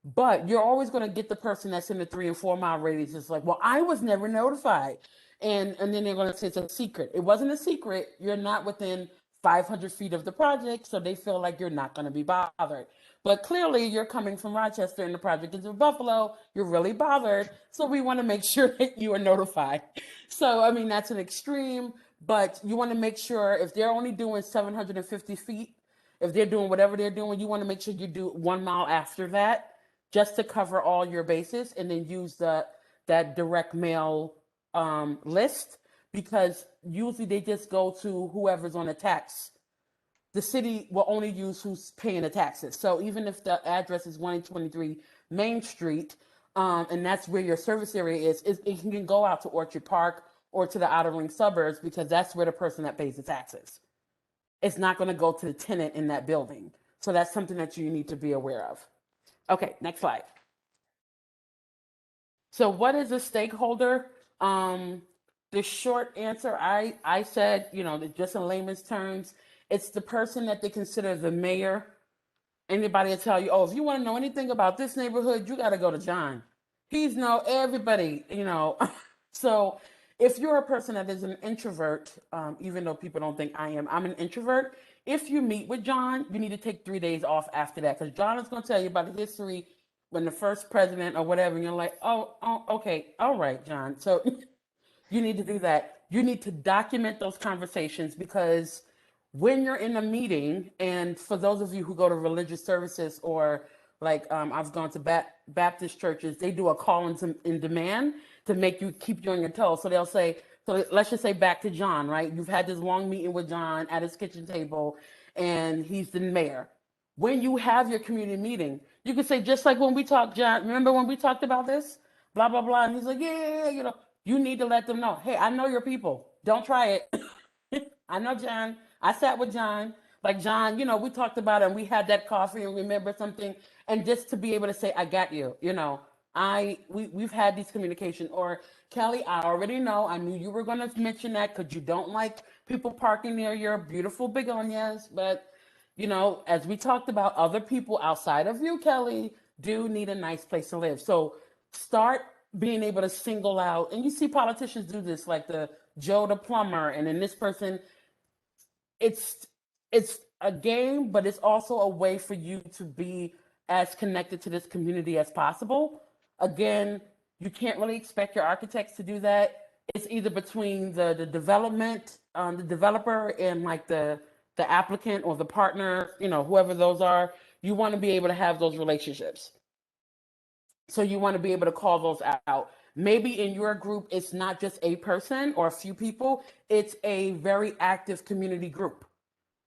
but you're always going to get the person that's in the 3 and 4 mile radius. It's like, well, I was never notified. And then they're going to say it's a secret. It wasn't a secret. You're not within 500 feet of the project, so they feel like you're not going to be bothered. But clearly, you're coming from Rochester and the project is in Buffalo. You're really bothered. So we want to make sure that you are notified. So, I mean, that's an extreme, but you want to make sure if they're only doing 750 feet, if they're doing whatever they're doing, you want to make sure you do 1 mile after that, just to cover all your bases, and then use that direct mail list, because usually they just go to whoever's on the tax. The city will only use who's paying the taxes. So even if the address is 123 Main Street, and that's where your service area is, it can go out to Orchard Park or to the outer ring suburbs, because that's where the person that pays the taxes. It's not going to go to the tenant in that building. So that's something that you need to be aware of. Okay, next slide. So what is a stakeholder? The short answer, I said, just in layman's terms, it's the person that they consider the mayor. Anybody will tell you, oh, if you want to know anything about this neighborhood, you got to go to John. He's know everybody, So if you're a person that is an introvert, even though people don't think I'm an introvert. If you meet with John, you need to take 3 days off after that, because John is going to tell you about the history when the first president or whatever, and you're like, oh, okay, all right, John. So you need to do that. You need to document those conversations, because when you're in a meeting, and for those of you who go to religious services, or like I've gone to Baptist churches, they do a call in demand to make you keep you on your toes. So they'll say, So let's just say back to John, right? You've had this long meeting with John at his kitchen table, and he's the mayor. When you have your community meeting, you can say, just like when we talked, John, remember when we talked about this? Blah, blah, blah. And he's like, yeah, you know, you need to let them know, hey, I know your people. Don't try it. I know John. I sat with John. Like John, you know, we talked about it and we had that coffee and remember something. And just to be able to say, I got you, you know, we've had these communication. Or Kelly, I already know, I knew you were going to mention that because you don't like people parking near your beautiful begonias. But, you know, as we talked about, other people outside of you, Kelly, do need a nice place to live. So start being able to single out, and you see politicians do this, like the Joe the plumber, and then this person. It's a game, but it's also a way for you to be as connected to this community as possible. Again, you can't really expect your architects to do that. It's either between the development, the developer, and like the applicant or the partner, you know, whoever those are. You want to be able to have those relationships. So you want to be able to call those out. Maybe in your group, it's not just a person or a few people, it's a very active community group.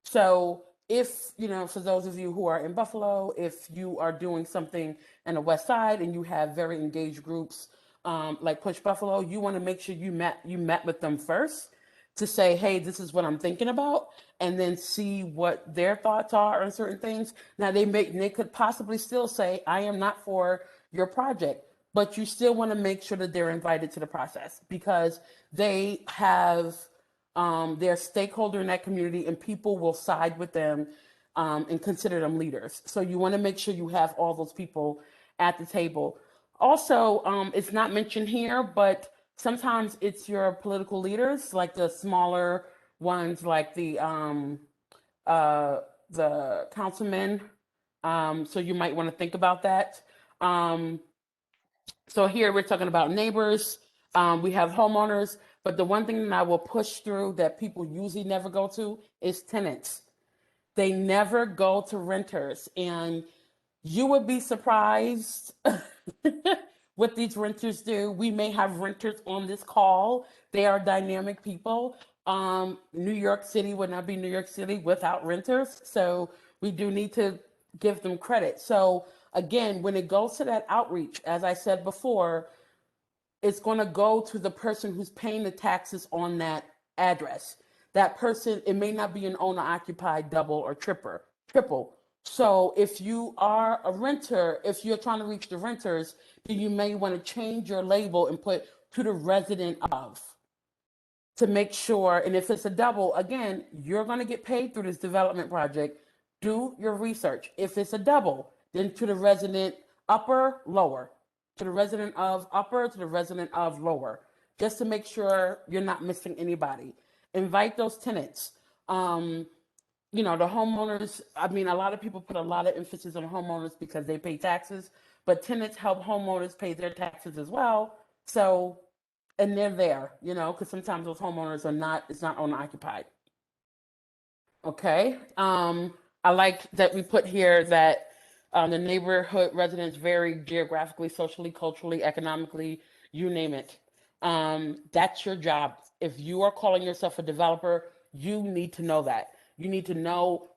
So if, you know, for those of you who are in Buffalo, if you are doing something in the West Side and you have very engaged groups like Push Buffalo, you want to make sure you met with them first to say, hey, this is what I'm thinking about, and then see what their thoughts are on certain things. Now they could possibly still say, I am not for your project, but you still want to make sure that they're invited to the process because they have their stakeholder in that community and people will side with them and consider them leaders. So you want to make sure you have all those people at the table. Also, it's not mentioned here, but sometimes it's your political leaders, like the smaller ones, like the councilmen. So you might want to think about that. So here we're talking about neighbors. We have homeowners, but the one thing that I will push through that people usually never go to is tenants. They never go to renters, and you would be surprised what these renters do. We may have renters on this call. They are dynamic people. New York City would not be New York City without renters. So we do need to give them credit. So again, when it goes to that outreach, as I said before, it's going to go to the person who's paying the taxes on that address. That person, it may not be an owner occupied double or triple. So if you are a renter, if you're trying to reach the renters, then you may want to change your label and put to the resident of to make sure. And if it's a double, again, you're going to get paid through this development project. Do your research. If it's a double, then to the resident upper, lower, to the resident of upper, to the resident of lower, just to make sure you're not missing anybody. Invite those tenants. You know, the homeowners, I mean, a lot of people put a lot of emphasis on homeowners because they pay taxes, but tenants help homeowners pay their taxes as well. So, and they're there, you know, because sometimes those homeowners are not, it's not owner occupied. Okay. I like that we put here that the neighborhood residents vary geographically, socially, culturally, economically, you name it. That's your job. If you are calling yourself a developer, you need to know that. You need to know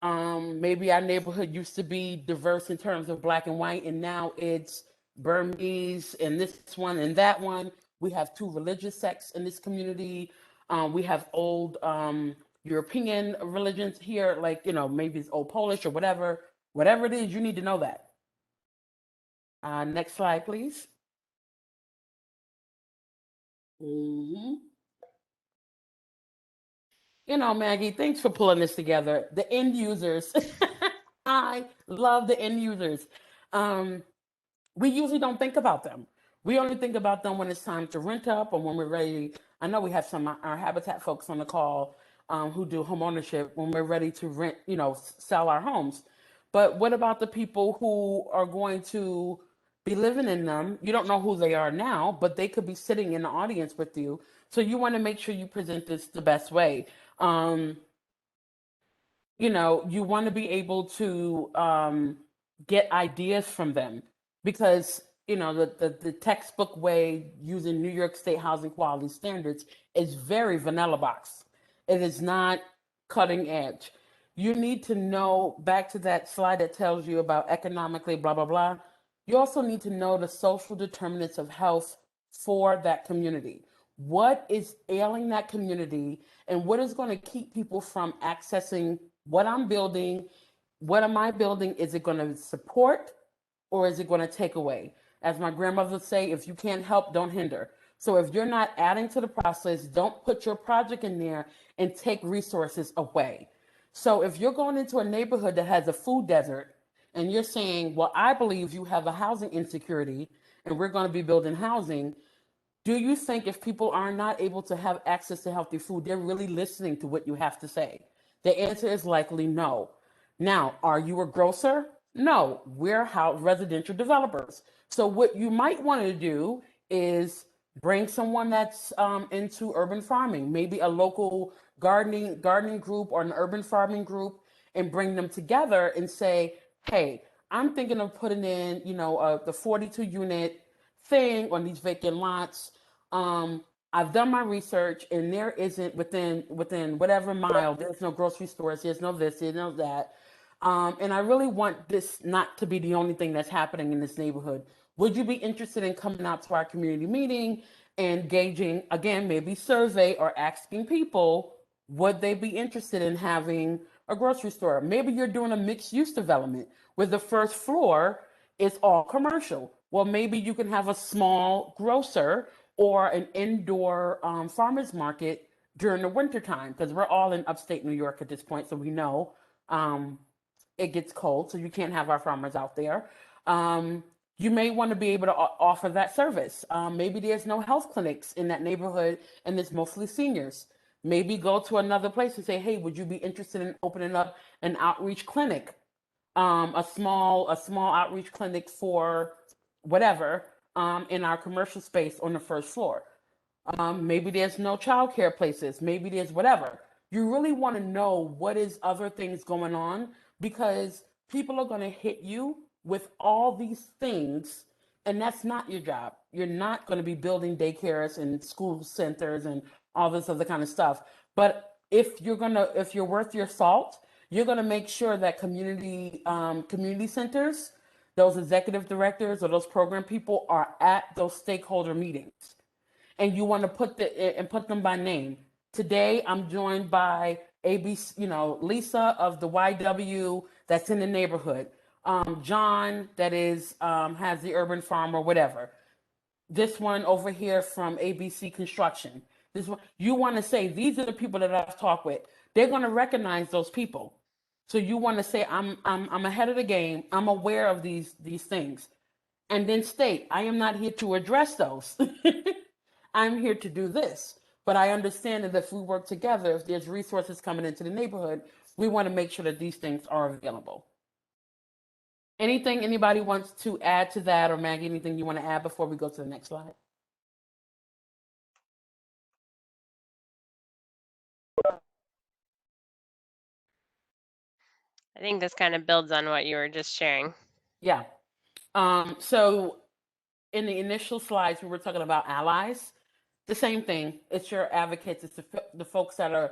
maybe our neighborhood used to be diverse in terms of black and white, and now it's Burmese and this one and that one. We have two religious sects in this community. We have old European religions here, like, you know, maybe it's old Polish or whatever. Whatever it is, you need to know that. Next slide, please. You know, Maggie, thanks for pulling this together. The end users. I love the end users. We usually don't think about them. We only think about them when it's time to rent up or when we're ready. I know we have some our Habitat folks on the call who do home ownership when we're ready to rent, you know, sell our homes. But what about the people who are going to be living in them? You don't know who they are now, but they could be sitting in the audience with you. So you want to make sure you present this the best way. You know, you want to be able to get ideas from them because the textbook way using New York State housing quality standards is very vanilla box. It is not cutting edge. You need to know, back to that slide that tells you about economically, blah, blah, blah. You also need to know the social determinants of health for that community. What is ailing that community, and what is going to keep people from accessing what I'm building? What am I building? Is it going to support, or is it going to take away? As my grandmother would say, if you can't help, don't hinder. So if you're not adding to the process, don't put your project in there and take resources away. So if you're going into a neighborhood that has a food desert and you're saying, well, I believe you have a housing insecurity and we're going to be building housing, do you think if people are not able to have access to healthy food, they're really listening to what you have to say? The answer is likely no. Now, are you a grocer? No, we're residential developers. So what you might want to do is bring someone that's into urban farming, maybe a local gardening group or an urban farming group, and bring them together and say, hey, I'm thinking of putting in, the 42 unit thing on these vacant lots. I've done my research, and there isn't within whatever mile. There's no grocery stores. There's no this. There's no that. And I really want this not to be the only thing that's happening in this neighborhood. Would you be interested in coming out to our community meeting and gauging, again, maybe survey or asking people, would they be interested in having a grocery store? Maybe you're doing a mixed use development where the first floor is all commercial. Well, maybe you can have a small grocer or an indoor farmer's market during the wintertime, because we're all in upstate New York at this point, so we know it gets cold, so you can't have our farmers out there. You may want to be able to offer that service. Maybe there's no health clinics in that neighborhood and it's mostly seniors. Maybe go to another place and say, hey, would you be interested in opening up an outreach clinic? A small outreach clinic for whatever in our commercial space on the first floor. Maybe there's no childcare places. Maybe there's whatever. You really want to know what is other things going on, because people are going to hit you with all these things, and that's not your job. You're not going to be building daycares and school centers and all this other kind of stuff. But if you're worth your salt, you're going to make sure that community centers, those executive directors or those program people are at those stakeholder meetings, and you want to put them by name. Today, I'm joined by ABC, Lisa of the YW that's in the neighborhood, John that is has the urban farm or whatever. This one over here from ABC Construction. This one, you want to say these are the people that I've talked with. They're going to recognize those people. So you want to say I'm ahead of the game. I'm aware of these things, and then state I am not here to address those. I'm here to do this. But I understand that if we work together, if there's resources coming into the neighborhood, we want to make sure that these things are available. Anything anybody wants to add to that, or Maggie, anything you want to add before we go to the next slide? I think this kind of builds on what you were just sharing. Yeah. So in the initial slides, we were talking about allies. The same thing. It's your advocates. It's the folks that are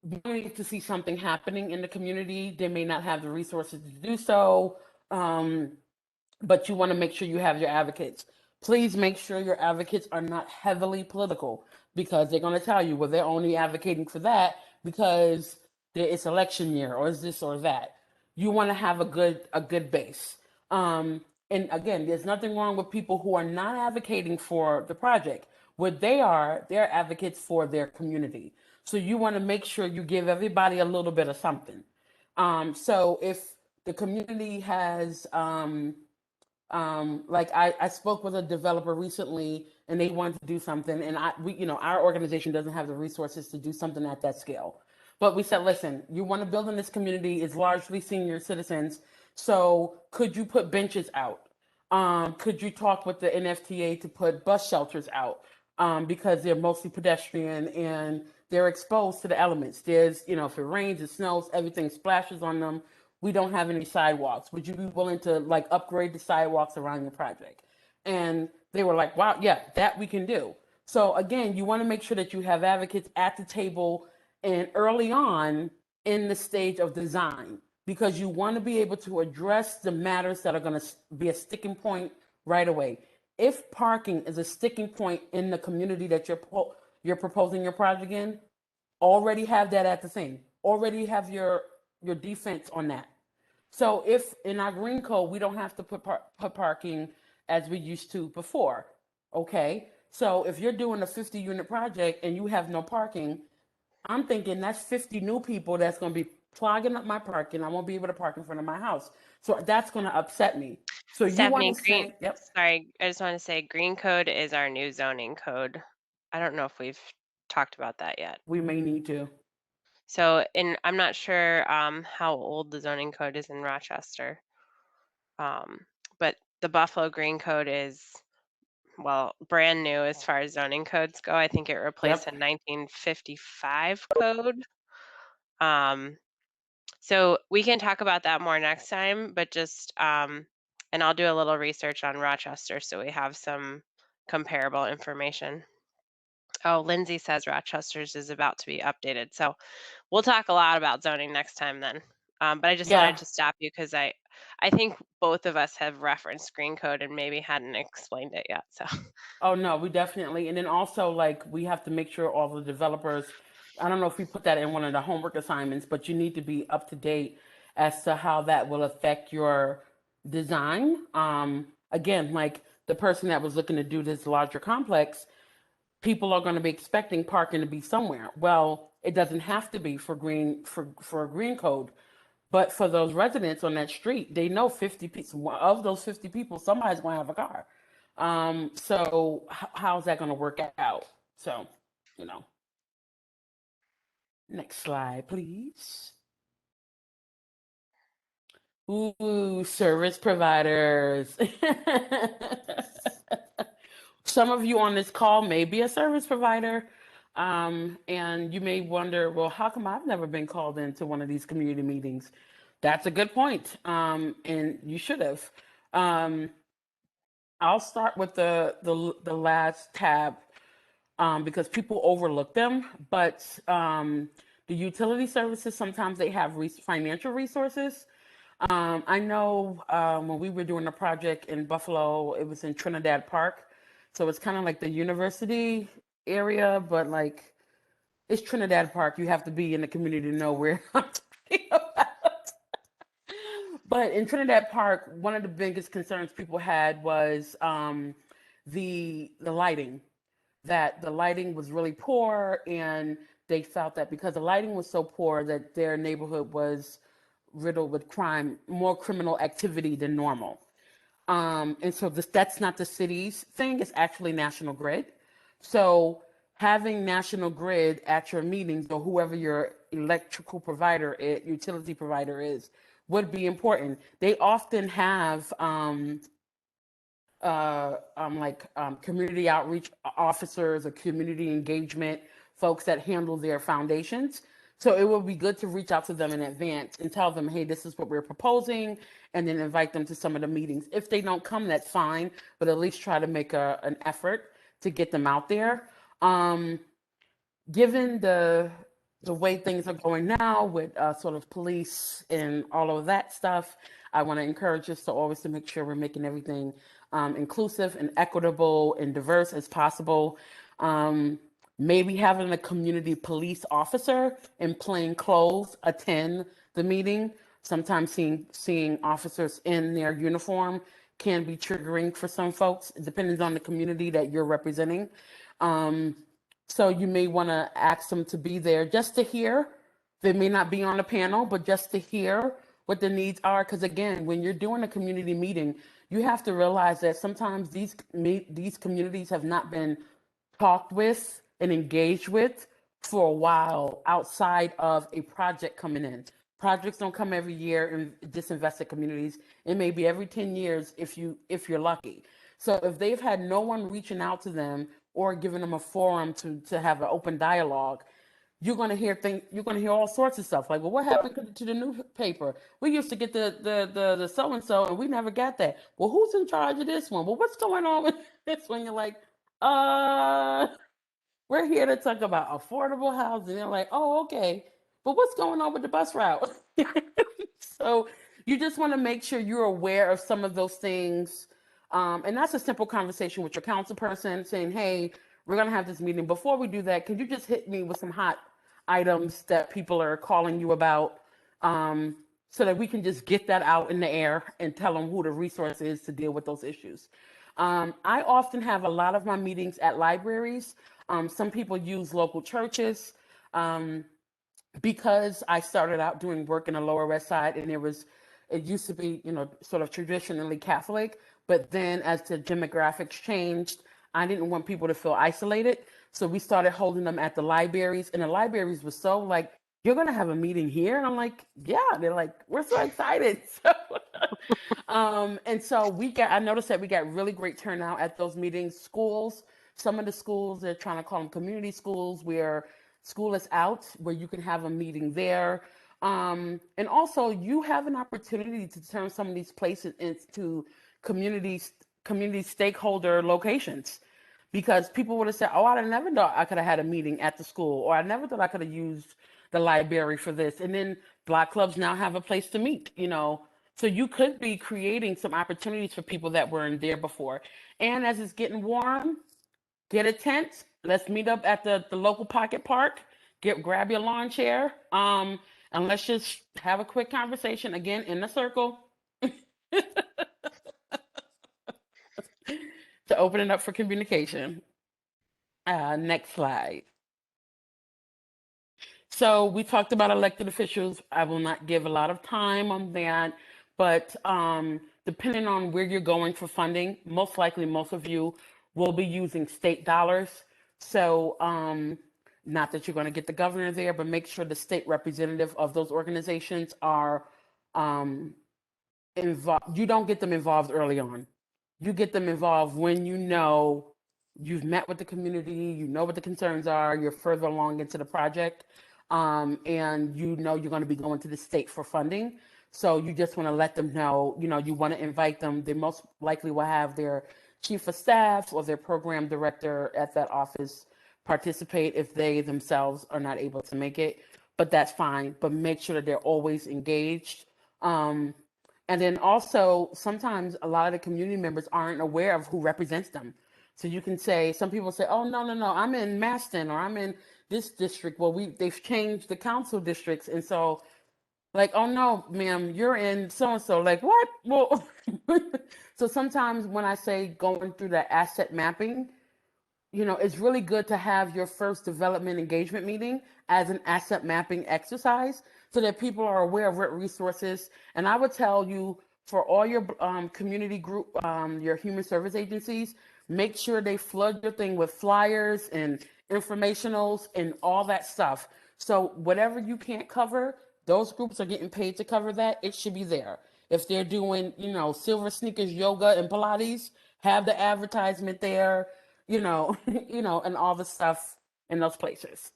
wanting to see something happening in the community. They may not have the resources to do so, but you want to make sure you have your advocates. Please make sure your advocates are not heavily political, because they're going to tell you, well, they're only advocating for that because it's election year or is this or that. You want to have a good base. And again, there's nothing wrong with people who are not advocating for the project. What they're advocates for their community. So you want to make sure you give everybody a little bit of something. So if the community has, like I spoke with a developer recently, and they wanted to do something, and our organization doesn't have the resources to do something at that scale. But we said, listen, you want to build in this community is largely senior citizens. So could you put benches out? Could you talk with the NFTA to put bus shelters out? Because they're mostly pedestrian and they're exposed to the elements. There's, if it rains, it snows, everything splashes on them. We don't have any sidewalks. Would you be willing to upgrade the sidewalks around your project? And they were like, wow, yeah, that we can do. So again, you want to make sure that you have advocates at the table and early on in the stage of design, because you want to be able to address the matters that are going to be a sticking point right away. If parking is a sticking point in the community that you're proposing your project in, already have that at the thing. Already have your defense on that. So if in our green code, we don't have to put parking as we used to before, okay? So if you're doing a 50 unit project and you have no parking, I'm thinking that's 50 new people that's gonna be clogging up my parking. I won't be able to park in front of my house. So that's gonna upset me. So you Stephanie, wanna green, say, yep, sorry, I just want to say green code is our new zoning code. I don't know if we've talked about that yet. we may need to. So I'm not sure how old the zoning code is in Rochester. But the Buffalo Green Code is, well, brand new as far as zoning codes go. I think it replaced Yep. a 1955 code. So we can talk about that more next time, but just, and I'll do a little research on Rochester so we have some comparable information. Oh, Lindsay says Rochester's is about to be updated. So we'll talk a lot about zoning next time then. But I just Yeah. wanted to stop you because I think both of us have referenced green code and maybe hadn't explained it yet. So Oh no, we definitely, and then also like we have to make sure all the developers, I don't know if we put that in one of the homework assignments, but you need to be up to date as to how that will affect your design. Again, like the person that was looking to do this larger complex, people are going to be expecting parking to be somewhere. Well, it doesn't have to be for a green code, but for those residents on that street, they know 50 people of those 50 people, somebody's going to have a car. So how's that going to work out? So, you know, next slide, please. Ooh, service providers. Some of you on this call may be a service provider, and you may wonder, well, how come I've never been called into one of these community meetings? That's a good point, and you should have. I'll start with the last tab because people overlook them, but the utility services, sometimes they have financial resources. I know when we were doing a project in Buffalo, it was in Trinidad Park. So it's kind of like the university area, but like it's Trinidad Park. You have to be in the community to know where I'm talking about. But in Trinidad Park, one of the biggest concerns people had was the lighting. That the lighting was really poor, and they felt that because the lighting was so poor, that their neighborhood was riddled with crime, more criminal activity than normal. And so that's not the city's thing, it's actually National Grid. So having National Grid at your meetings, or whoever your electrical provider, utility provider is, would be important. They often have community outreach officers or community engagement folks that handle their foundations. So it would be good to reach out to them in advance and tell them, hey, this is what we're proposing, and then invite them to some of the meetings. If they don't come, that's fine, but at least try to make an effort to get them out there. Given the way things are going now with sort of police and all of that stuff, I want to encourage us to always to make sure we're making everything inclusive and equitable and diverse as possible. Maybe having a community police officer in plain clothes attend the meeting. Sometimes seeing officers in their uniform can be triggering for some folks, depending on the community that you're representing. So you may want to ask them to be there just to hear. They may not be on the panel, but just to hear what the needs are. Because again, when you're doing a community meeting, you have to realize that sometimes these communities have not been talked with and engaged with for a while outside of a project coming in. Projects don't come every year in disinvested communities. It may be every 10 years if you're lucky. So if they've had no one reaching out to them or giving them a forum to have an open dialogue, you're going to hear all sorts of stuff like, well, what happened to the newspaper? We used to get the so-and-so and we never got that. Well, who's in charge of this one? Well, what's going on with this one? You're like, we're here to talk about affordable housing. They're like, oh, okay. But what's going on with the bus route? So you just want to make sure you're aware of some of those things. And that's a simple conversation with your council person saying, hey, we're going to have this meeting. Before we do that, can you just hit me with some hot items that people are calling you about, so that we can just get that out in the air and tell them who the resource is to deal with those issues. I often have a lot of my meetings at libraries. Some people use local churches. Because I started out doing work in the Lower West Side, and it used to be, sort of traditionally Catholic, but then as the demographics changed, I didn't want people to feel isolated. So we started holding them at the libraries, and the libraries were so like, you're going to have a meeting here? And I'm like, yeah. They're like, we're so excited. And so I noticed that we got really great turnout at those meetings. Schools, some of the schools, they're trying to call them community schools, where school is out, where you can have a meeting there. And also you have an opportunity to turn some of these places into community stakeholder locations, because people would have said, oh, I never thought I could have had a meeting at the school, or I never thought I could have used the library for this. And then Block clubs now have a place to meet, so you could be creating some opportunities for people that weren't there before. And as it's getting warm, get a tent. Let's meet up at the local pocket park. Grab your lawn chair. And let's just have a quick conversation again in a circle to open it up for communication. Next slide. So we talked about elected officials. I will not give a lot of time on that, but depending on where you're going for funding, most likely most of you will be using state dollars. So not that you're going to get the governor there, but make sure the state representative of those organizations are involved. You don't get them involved early on. You get them involved when you've met with the community, you know what the concerns are, you're further along into the project, and you're going to be going to the state for funding. So you just want to let them know, you want to invite them. They most likely will have their chief of staff or their program director at that office participate if they themselves are not able to make it, but that's fine. But make sure that they're always engaged. And then also, sometimes a lot of the community members aren't aware of who represents them. So you can say, some people say, oh, no, I'm in Maston, or I'm in this district. Well, they've changed the council districts. And so like, oh no, ma'am, you're in so-and-so. Like, what? Well, so sometimes when I say going through the asset mapping, it's really good to have your first development engagement meeting as an asset mapping exercise so that people are aware of what resources. And I would tell you, for all your community group, your human service agencies, make sure they flood your thing with flyers and informationals and all that stuff. So whatever you can't cover, those groups are getting paid to cover that. It should be there. If they're doing, Silver Sneakers yoga and Pilates, have the advertisement there, and all the stuff in those places.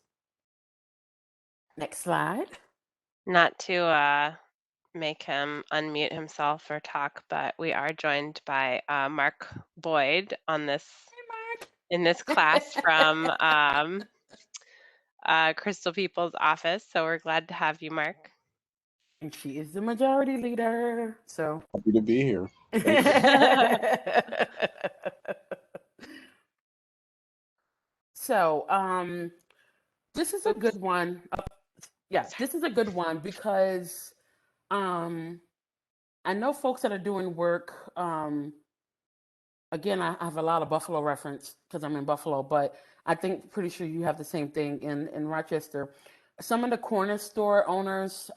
Next slide. Not to make him unmute himself or talk, but we are joined by Mark Boyd on this in this class from Crystal People's office. So we're glad to have you, Mark. And she is the majority leader. So happy to be here. So this is a good one. Yes, this is a good one because I know folks that are doing work. Again, I have a lot of Buffalo reference because I'm in Buffalo, but I think pretty sure you have the same thing in Rochester. Some of the corner store owners,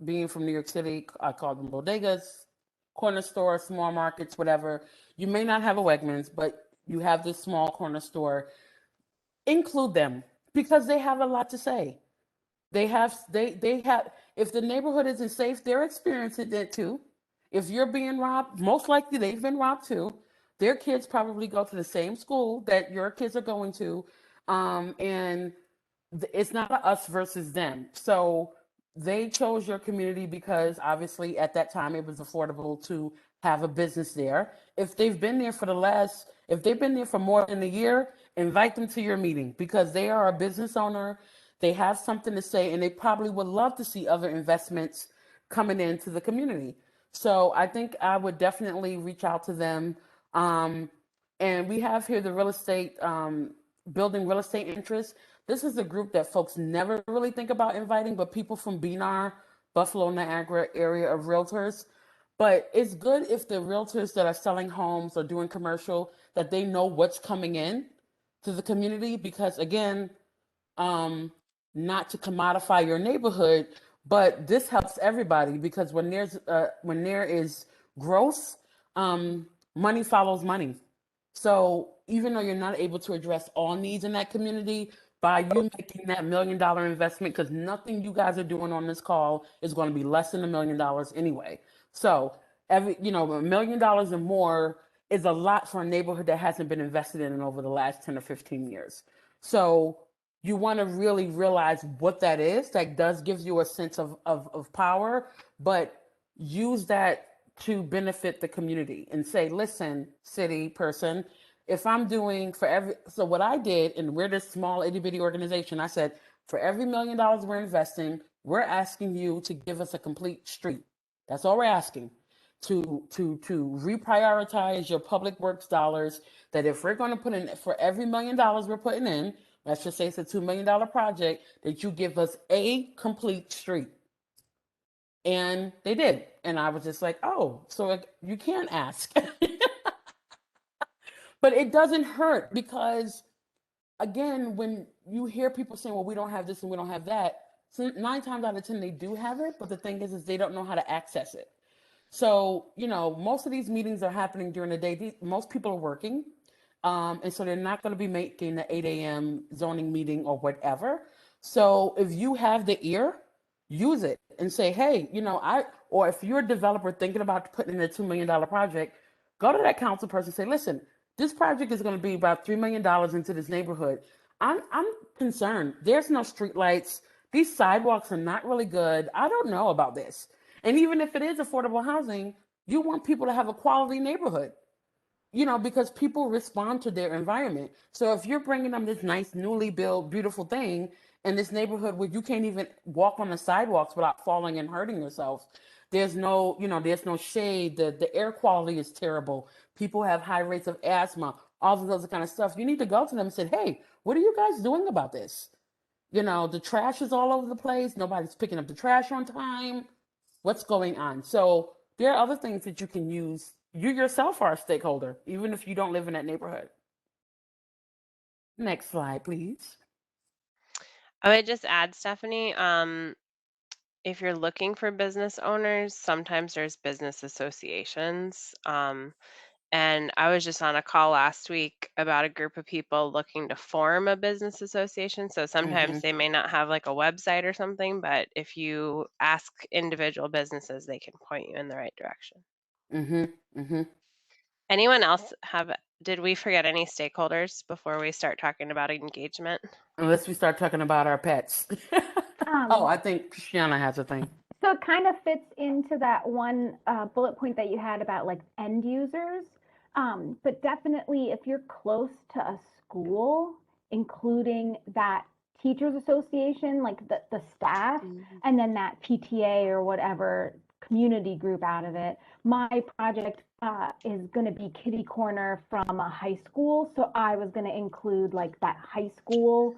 being from New York City, I call them bodegas, corner store, small markets, whatever. You may not have a Wegmans, but you have this small corner store. Include them because they have a lot to say. They have, if the neighborhood isn't safe, they're experiencing it too. If you're being robbed, most likely they've been robbed too. Their kids probably go to the same school that your kids are going to. And it's not a us versus them. So they chose your community because obviously at that time it was affordable to have a business there. If they've been there if they've been there for more than a year, invite them to your meeting because they are a business owner. They have something to say and they probably would love to see other investments coming into the community. So I think I would definitely reach out to them. Um, and we have here the real estate, building real estate interest. This is a group that folks never really think about inviting, but people from BNR, Buffalo, Niagara area of realtors. But it's good if the realtors that are selling homes or doing commercial, that they know what's coming in to the community because again, um, not to commodify your neighborhood, but this helps everybody because when there is growth, money follows money. So even though you're not able to address all needs in that community, by you making that $1 million investment, because nothing you guys are doing on this call is going to be less than $1 million anyway. So $1 million or more is a lot for a neighborhood that hasn't been invested in over the last 10 or 15 years. So you want to really realize what that is. That does give you a sense of power, but use that to benefit the community and say, listen, city person, if I'm doing so what I did, and we're this small itty bitty organization, I said, for every $1 million we're investing, we're asking you to give us a complete street. That's all we're asking. To reprioritize your public works dollars, that if we're going to put in for every $1 million we're putting in, let's just say it's a $2 million project, that you give us a complete street. And they did. And I was just like, oh, so you can ask. But it doesn't hurt because, again, when you hear people saying, well, we don't have this and we don't have that, so 9 times out of 10, they do have it. But the thing is they don't know how to access it. So, most of these meetings are happening during the day. Most people are working. And so they're not going to be making the 8 a.m. zoning meeting or whatever. So if you have the ear, use it and say, hey, or if you're a developer thinking about putting in a $2 million project, go to that council person and say, listen, this project is going to be about $3 million into this neighborhood. I'm concerned. There's no streetlights. These sidewalks are not really good. I don't know about this. And even if it is affordable housing, you want people to have a quality neighborhood, because people respond to their environment. So if you're bringing them this nice, newly built, beautiful thing in this neighborhood where you can't even walk on the sidewalks without falling and hurting yourself, there's no shade, the air quality is terrible, people have high rates of asthma, all of those kind of stuff, you need to go to them and say, hey, what are you guys doing about this? The trash is all over the place, nobody's picking up the trash on time. What's going on? So there are other things that you can use. You yourself are a stakeholder, even if you don't live in that neighborhood. Next slide, please. I would just add, Stephanie, if you're looking for business owners, sometimes there's business associations. And I was just on a call last week about a group of people looking to form a business association. So sometimes they may not have like a website or something, but if you ask individual businesses, they can point you in the right direction. Anyone else did we forget any stakeholders before we start talking about engagement? Unless we start talking about our pets. I think Christiana has a thing. So it kind of fits into that one bullet point that you had about like end users. But definitely if you're close to a school, including that teachers association, like the staff, and then that PTA or whatever community group out of it. My project is going to be kitty corner from a high school. So I was going to include like that high school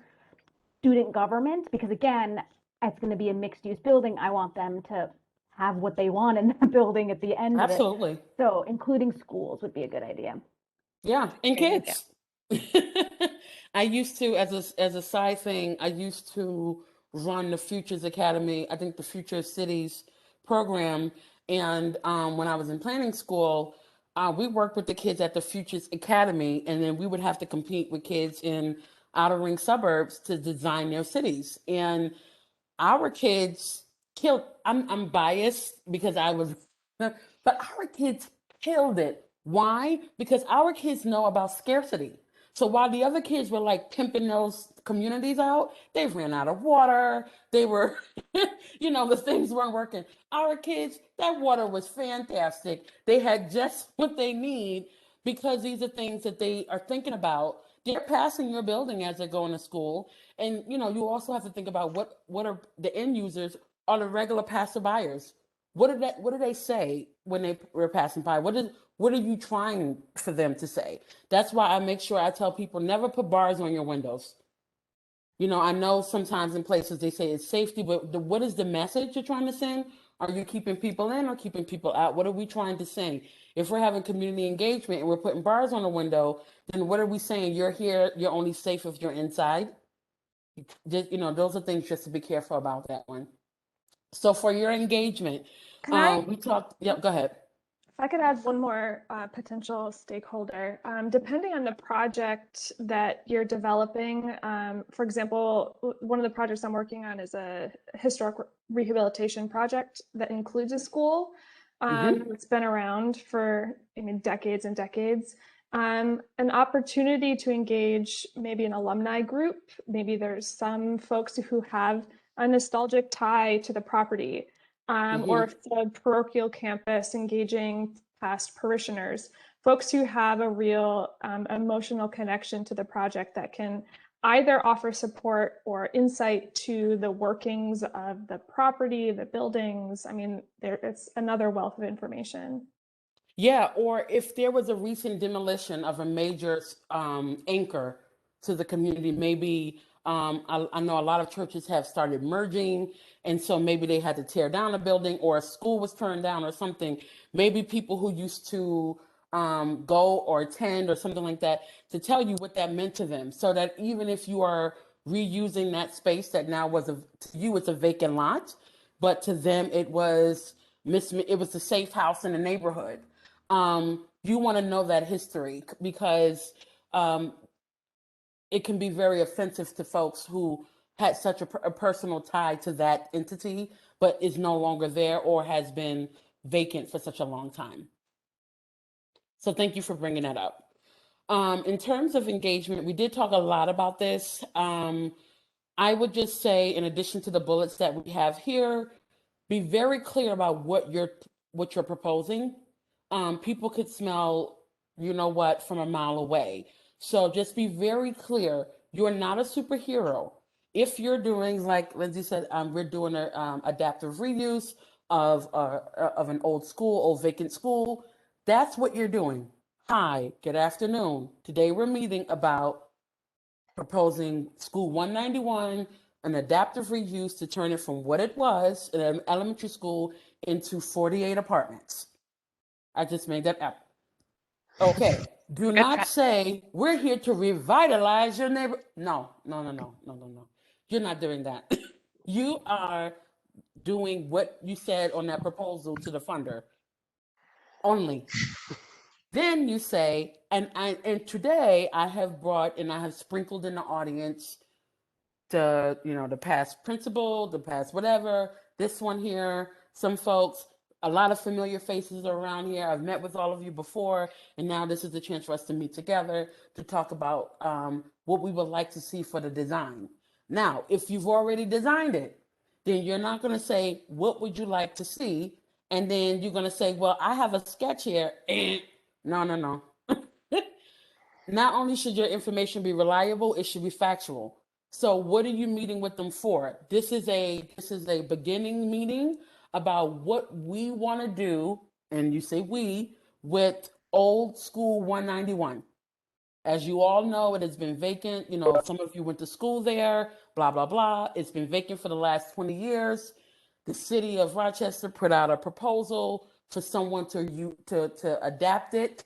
student government, because again, it's going to be a mixed use building. I want them to have what they want in the building at the end Absolutely. of it. So including schools would be a good idea. Yeah, and kids. I used to, as a side thing, I used to run the Futures Academy, I think the Future Cities program. And when I was in planning school, we worked with the kids at the Futures Academy, and then we would have to compete with kids in outer ring suburbs to design their cities. And our kids killed, I'm biased because I was, but our kids killed it. Why? Because our kids know about scarcity. So while the other kids were like pimping those communities out, they ran out of water. They were, the things weren't working. Our kids, that water was fantastic. They had just what they need because these are things that they are thinking about. They're passing your building as they're going to school. And, you also have to think about what are the end users are the regular passerbyers. What do they say when they were passing by? What are you trying for them to say? That's why I make sure I tell people never put bars on your windows. I know sometimes in places they say it's safety, but what is the message you're trying to send? Are you keeping people in or keeping people out? What are we trying to say? If we're having community engagement and we're putting bars on the window, then what are we saying? You're here, you're only safe if you're inside. Just, those are things just to be careful about that one. So for your engagement, Can I, we talked, yep, go ahead. if I could add one more potential stakeholder, depending on the project that you're developing, for example, one of the projects I'm working on is a historic rehabilitation project that includes a school. It's been around for decades and decades. An opportunity to engage maybe an alumni group. Maybe there's some folks who have a nostalgic tie to the property. Or if the parochial campus engaging past parishioners, folks who have a real emotional connection to the project that can either offer support or insight to the workings of the property, the buildings. It's another wealth of information. Yeah, or if there was a recent demolition of a major anchor to the community, maybe I know a lot of churches have started merging, and so maybe they had to tear down a building or a school was turned down or something. Maybe people who used to go or attend or something like that to tell you what that meant to them, so that even if you are reusing that space that now to you it's a vacant lot, but to them it was the safe house in the neighborhood. You want to know that history because it can be very offensive to folks who had such a personal tie to that entity, but is no longer there or has been vacant for such a long time. So thank you for bringing that up. In terms of engagement, we did talk a lot about this. I would just say, in addition to the bullets that we have here, be very clear about what you're proposing. People could smell, from a mile away. So just be very clear. You're not a superhero. If you're doing, like Lindsay said, we're doing an adaptive reuse of an old vacant school. That's what you're doing. Hi, good afternoon. Today we're meeting about proposing School 191, an adaptive reuse to turn it from what it was, an elementary school, into 48 apartments. I just made that up. Okay. Do not say we're here to revitalize your neighbor. No. You're not doing that. You are doing what you said on that proposal to the funder only. Then you say, and today I have brought and I have sprinkled in the audience the past principal, the past whatever, this one here, some folks, a lot of familiar faces are around here. I've met with all of you before, and now this is the chance for us to meet together to talk about what we would like to see for the design. Now, if you've already designed it, then you're not going to say, what would you like to see? And then you're going to say, well, I have a sketch here. No. Not only should your information be reliable, it should be factual. So what are you meeting with them for? This is a beginning meeting about what we want to do, and you say we, with Old School 191. As you all know, it has been vacant. Some of you went to school there, blah, blah, blah. It's been vacant for the last 20 years. The city of Rochester put out a proposal for someone to adapt it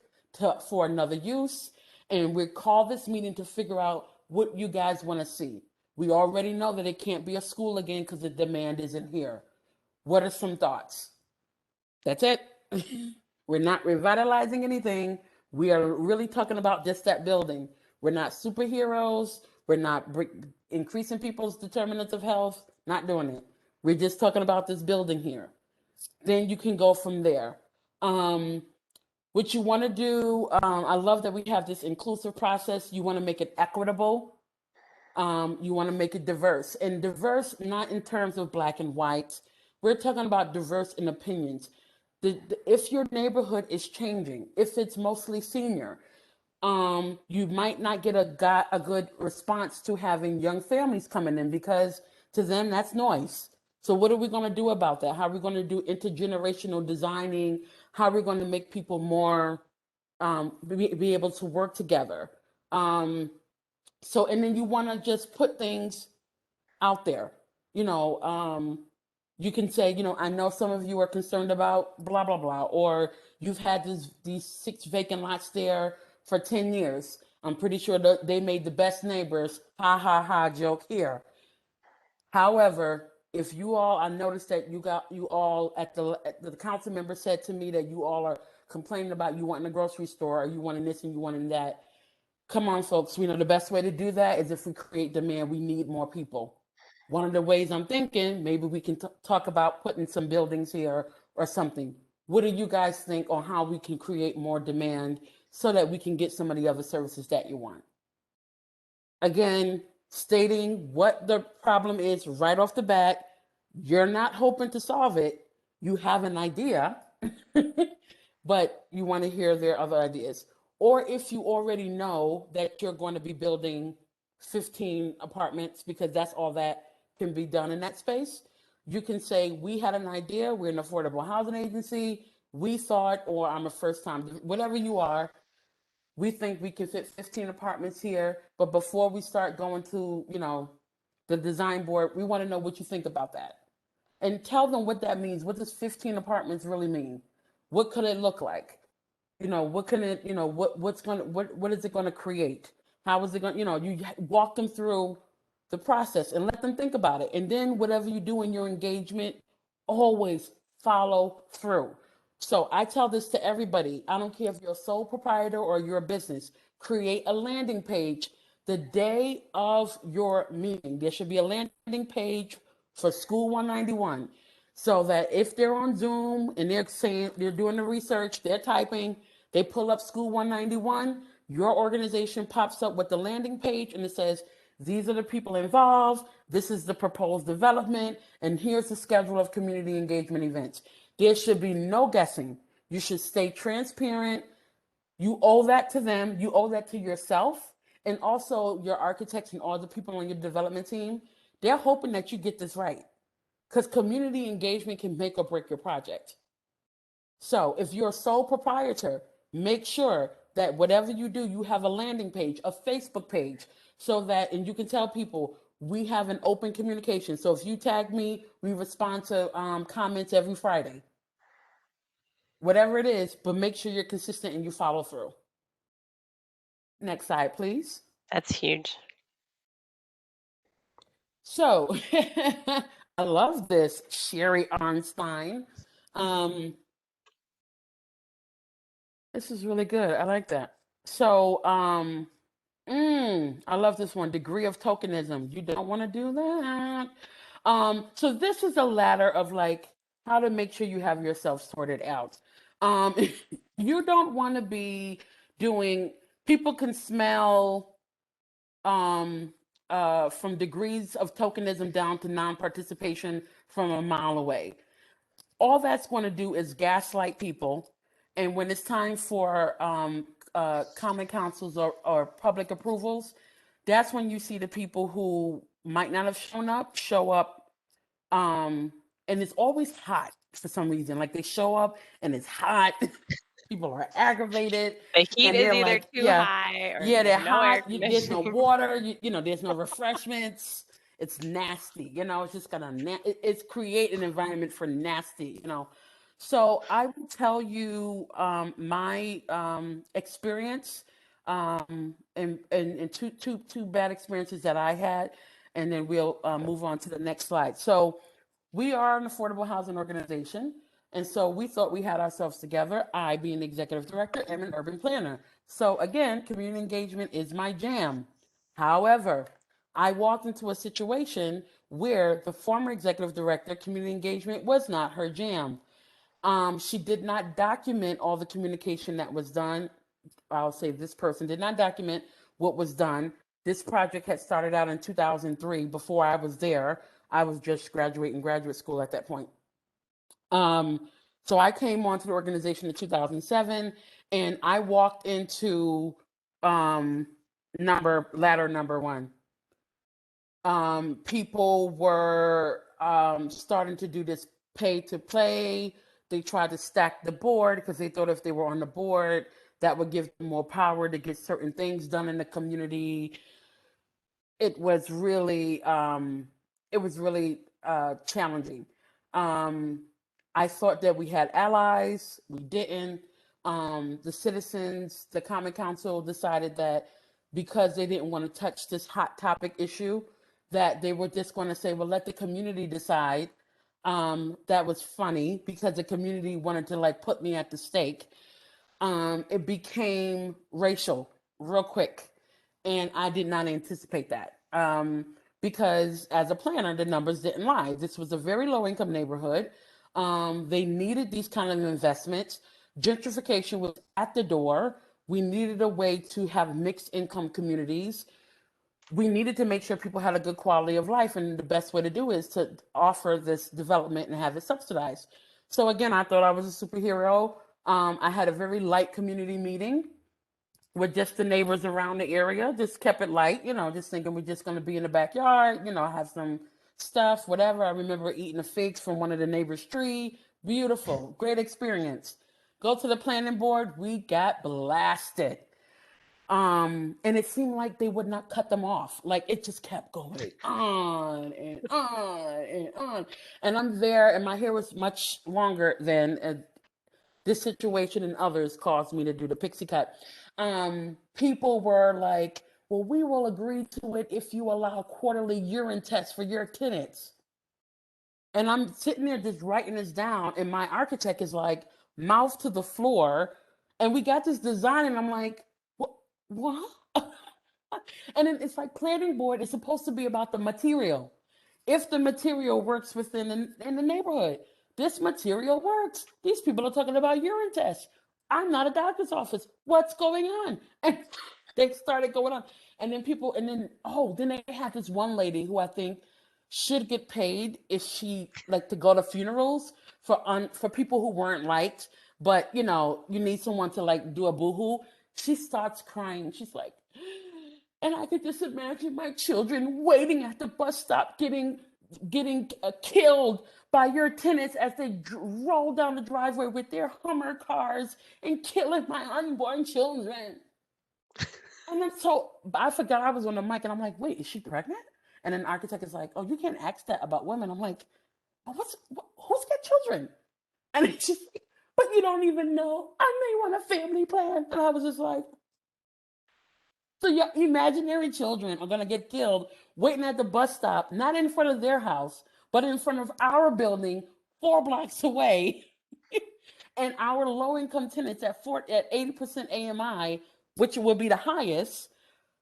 for another use. And we call this meeting to figure out what you guys want to see. We already know that it can't be a school again because the demand isn't here. What are some thoughts? That's it. We're not revitalizing anything. We are really talking about just that building. We're not superheroes. We're not increasing people's determinants of health. Not doing it. We're just talking about this building here. Then you can go from there. What you want to do, I love that we have this inclusive process. You want to make it equitable. You want to make it diverse, and diverse not in terms of black and white. We're talking about diverse in opinions. If your neighborhood is changing, if it's mostly senior, you might not get a good response to having young families coming in, because to them that's noise. So what are we going to do about that? How are we going to do intergenerational designing? How are we going to make people more be able to work together? So, and then you want to just put things out there. You can say, I know some of you are concerned about blah blah blah, or you've had these 6 vacant lots there for 10 years. I'm pretty sure that they made the best neighbors. Ha ha ha, joke here. However, if you all, I noticed that you all at the council member said to me that you all are complaining about you wanting a grocery store, or you wanting this and you wanting that. Come on, folks. We know the best way to do that is if we create demand. We need more people. One of the ways I'm thinking, maybe we can talk about putting some buildings here or something. What do you guys think on how we can create more demand so that we can get some of the other services that you want? Again, stating what the problem is right off the bat. You're not hoping to solve it. You have an idea, but you want to hear their other ideas. Or if you already know that you're going to be building 15 apartments, because that's all that can be done in that space, you can say, we had an idea, we're an affordable housing agency, we thought, or I'm a first time, whatever you are, we think we can fit 15 apartments here, but before we start going to, the design board, we want to know what you think about that. And tell them what that means. What does 15 apartments really mean? What could it look like? What can it, what is it going to create? How is it going, you walk them through the process and let them think about it. And then whatever you do in your engagement, always follow through. So I tell this to everybody. I don't care if you're a sole proprietor or you're a business. Create a landing page the day of your meeting. There should be a landing page for School 191, so that if they're on Zoom and they're saying they're doing the research, they're typing, they pull up School 191, your organization pops up with the landing page and it says, these are the people involved, this is the proposed development, and here's the schedule of community engagement events. There should be no guessing. You should stay transparent. You owe that to them. You owe that to yourself, and also your architects and all the people on your development team. They're hoping that you get this right, because community engagement can make or break your project. So if you're a sole proprietor, make sure that whatever you do, you have a landing page, a Facebook page, so that, and you can tell people, we have an open communication. So if you tag me, we respond to comments every Friday. Whatever it is, but make sure you're consistent and you follow through. Next slide, please. That's huge. So I love this, Sherry Arnstein. This is really good. I like that. So I love this one, degree of tokenism. You don't want to do that. So this is a ladder of like how to make sure you have yourself sorted out. You don't want to be doing, people can smell from degrees of tokenism down to non-participation from a mile away. All that's going to do is gaslight people. And when it's time for common councils or public approvals, that's when you see the people who might not have show up. And it's always hot for some reason. Like they show up and it's hot. People are aggravated. The heat and is they're either like, too yeah, high or yeah, they're there's no air hot. There's no conditioning. water. There's no refreshments. It's nasty. It's just gonna it's create an environment for nasty. So I will tell you my experience and two bad experiences that I had, and then we'll move on to the next slide. So we are an affordable housing organization. And so we thought we had ourselves together, I being the executive director and an urban planner. So again, community engagement is my jam. However, I walked into a situation where the former executive director, community engagement was not her jam. She did not document all the communication that was done. I'll say this person did not document what was done. This project had started out in 2003. Before I was there, I was just graduating graduate school at that point. So I came onto the organization in 2007, and I walked into ladder number one. People were starting to do this pay to play. They tried to stack the board because they thought if they were on the board, that would give them more power to get certain things done in the community. It was really challenging. I thought that we had allies. We didn't. The citizens, the Common Council decided that because they didn't want to touch this hot topic issue, that they were just going to say, well, let the community decide. That was funny because the community wanted to like put me at the stake. It became racial real quick, and I did not anticipate that. Because as a planner, the numbers didn't lie. This was a very low income neighborhood. They needed these kind of investments. Gentrification was at the door. We needed a way to have mixed income communities. We needed to make sure people had a good quality of life, and the best way to do is to offer this development and have it subsidized. So again, I thought I was a superhero. I had a very light community meeting with just the neighbors around the area. Just kept it light, just thinking we're just going to be in the backyard, have some stuff, whatever. I remember eating a figs from one of the neighbors' tree. Beautiful, great experience. Go to the planning board, we got blasted. And it seemed like they would not cut them off. Like it just kept going on and on and on. And I'm there, and my hair was much longer than this situation and others caused me to do the pixie cut. People were like, well, we will agree to it if you allow quarterly urine tests for your tenants. And I'm sitting there just writing this down, and my architect is like, mouth to the floor. And we got this design, and I'm like, what? And then it's like planning board is supposed to be about the material. If the material works within in the neighborhood, this material works. These people are talking about urine tests. I'm not a doctor's office. What's going on? And they started going on. And then then they had this one lady who I think should get paid if she like to go to funerals for people who weren't liked, but you need someone to like do a boohoo. She starts crying. She's like, and I could just imagine my children waiting at the bus stop getting killed by your tenants as they roll down the driveway with their Hummer cars and killing my unborn children. And then so I forgot I was on the mic, and I'm like, wait, is she pregnant? And then the architect is like, oh, you can't ask that about women. I'm like, oh, who's got children? And it's just, but you don't even know. I may want a family plan. And I was just like, so your imaginary children are going to get killed waiting at the bus stop, not in front of their house, but in front of our building 4 blocks away. And our low-income tenants at 80% AMI, which will be the highest,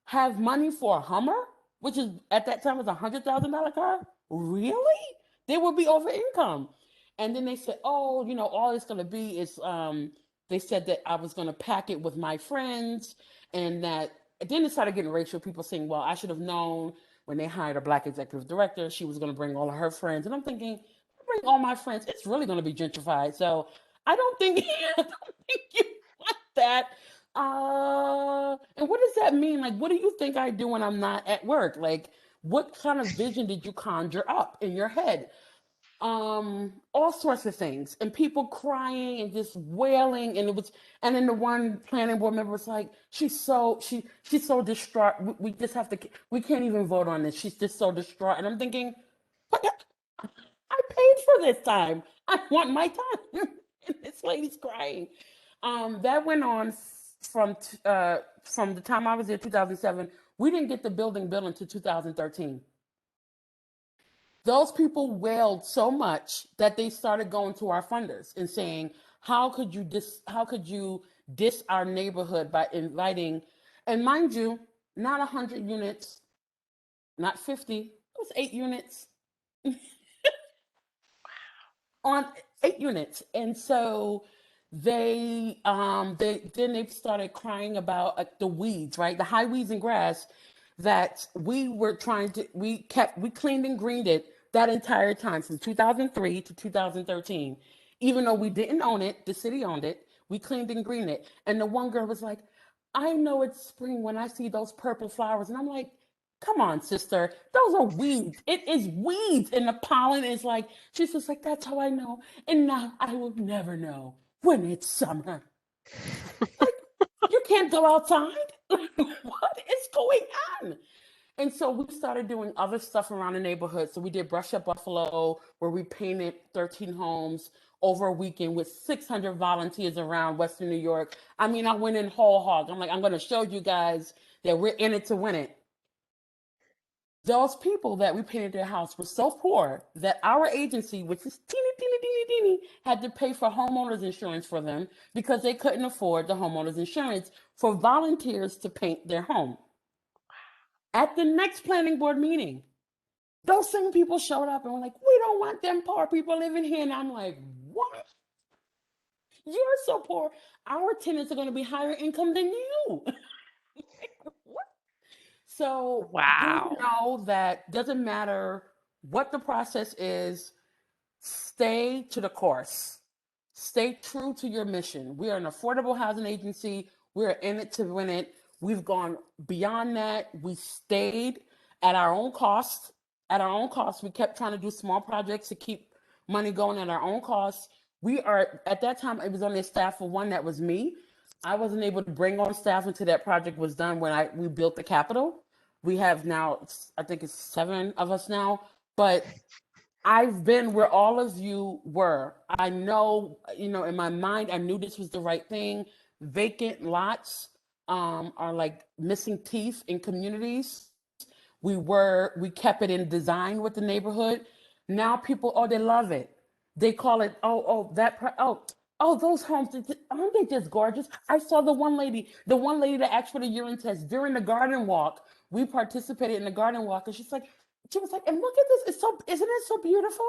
have money for a Hummer, which is at that time was $100,000 car. Really? They will be over income. And then they said, oh, all it's going to be is, they said that I was going to pack it with my friends, and that then it started getting racial. People saying, well, I should have known when they hired a Black executive director, she was going to bring all of her friends. And I'm thinking, bring all my friends, it's really going to be gentrified. So I don't think you want that. And what does that mean? Like, what do you think I do when I'm not at work? Like, what kind of vision did you conjure up in your head? All sorts of things, and people crying and just wailing, and then the one planning board member was like, she's so distraught. We just have to, we can't even vote on this. She's just so distraught. And I'm thinking, but I paid for this time. I want my time. And this lady's crying. That went on from the time I was there, 2007. We didn't get the building built until 2013. Those people wailed so much that they started going to our funders and saying, how could you diss our neighborhood by inviting, and mind you, not 100 units, not 50, it was 8 units. 8 units. And so they started crying about the weeds, right? The high weeds and grass that we were we cleaned and greened it that entire time from 2003 to 2013. Even though we didn't own it, the city owned it, we cleaned and greened it. And the one girl was like, I know it's spring when I see those purple flowers. And I'm like, come on, sister, those are weeds. It is weeds. And the pollen is like, she's just like, that's how I know. And now I will never know when it's summer. Like, you can't go outside. What is going on? And so we started doing other stuff around the neighborhood. So we did Brush Up Buffalo, where we painted 13 homes over a weekend with 600 volunteers around Western New York. I mean, I went in whole hog. I'm like, I'm going to show you guys that we're in it to win it. Those people that we painted their house were so poor that our agency, which is teeny, had to pay for homeowners insurance for them because they couldn't afford the homeowners insurance for volunteers to paint their home. At the next planning board meeting, those same people showed up and were like, we don't want them poor people living here. And I'm like, what? You're so poor. Our tenants are going to be higher income than you. What? So Wow. do know that doesn't matter what the process is, stay to the course. Stay true to your mission. We are an affordable housing agency. We're in it to win it. We've gone beyond that. We stayed at our own cost. At our own cost, we kept trying to do small projects to keep money going at our own cost. We are, at that time, it was only a staff of one, that was me. I wasn't able to bring on staff until that project was done when we built the Capitol. We have now, I think it's 7 of us now, but I've been where all of you were. I know, in my mind, I knew this was the right thing. Vacant lots are like missing teeth in communities. We kept it in design with the neighborhood. Now people, they love it. They call it, those homes, aren't they just gorgeous? I saw the one lady that asked for the urine test during the garden walk. We participated in the garden walk, and she was like, and look at this, isn't it so beautiful?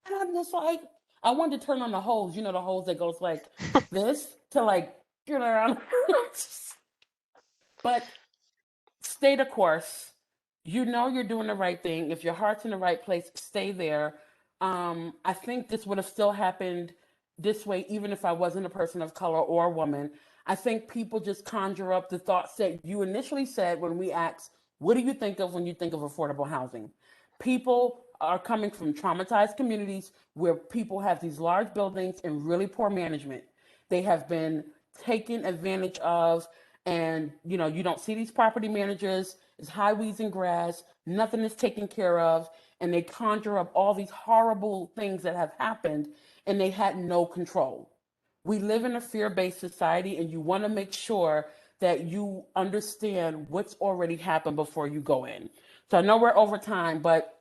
And I'm just like, I wanted to turn on the hose, the hose that goes like this to like get around. But stay the course. You're doing the right thing. If your heart's in the right place, stay there. I think this would have still happened this way, even if I wasn't a person of color or a woman. I think people just conjure up the thoughts that you initially said when we asked, what do you think of when you think of affordable housing? People are coming from traumatized communities where people have these large buildings and really poor management. They have been taken advantage of, and you don't see these property managers. It's high weeds and grass, nothing is taken care of, and they conjure up all these horrible things that have happened, and they had no control. We live in a fear-based society, and you want to make sure that you understand what's already happened before you go in. So I know we're over time, but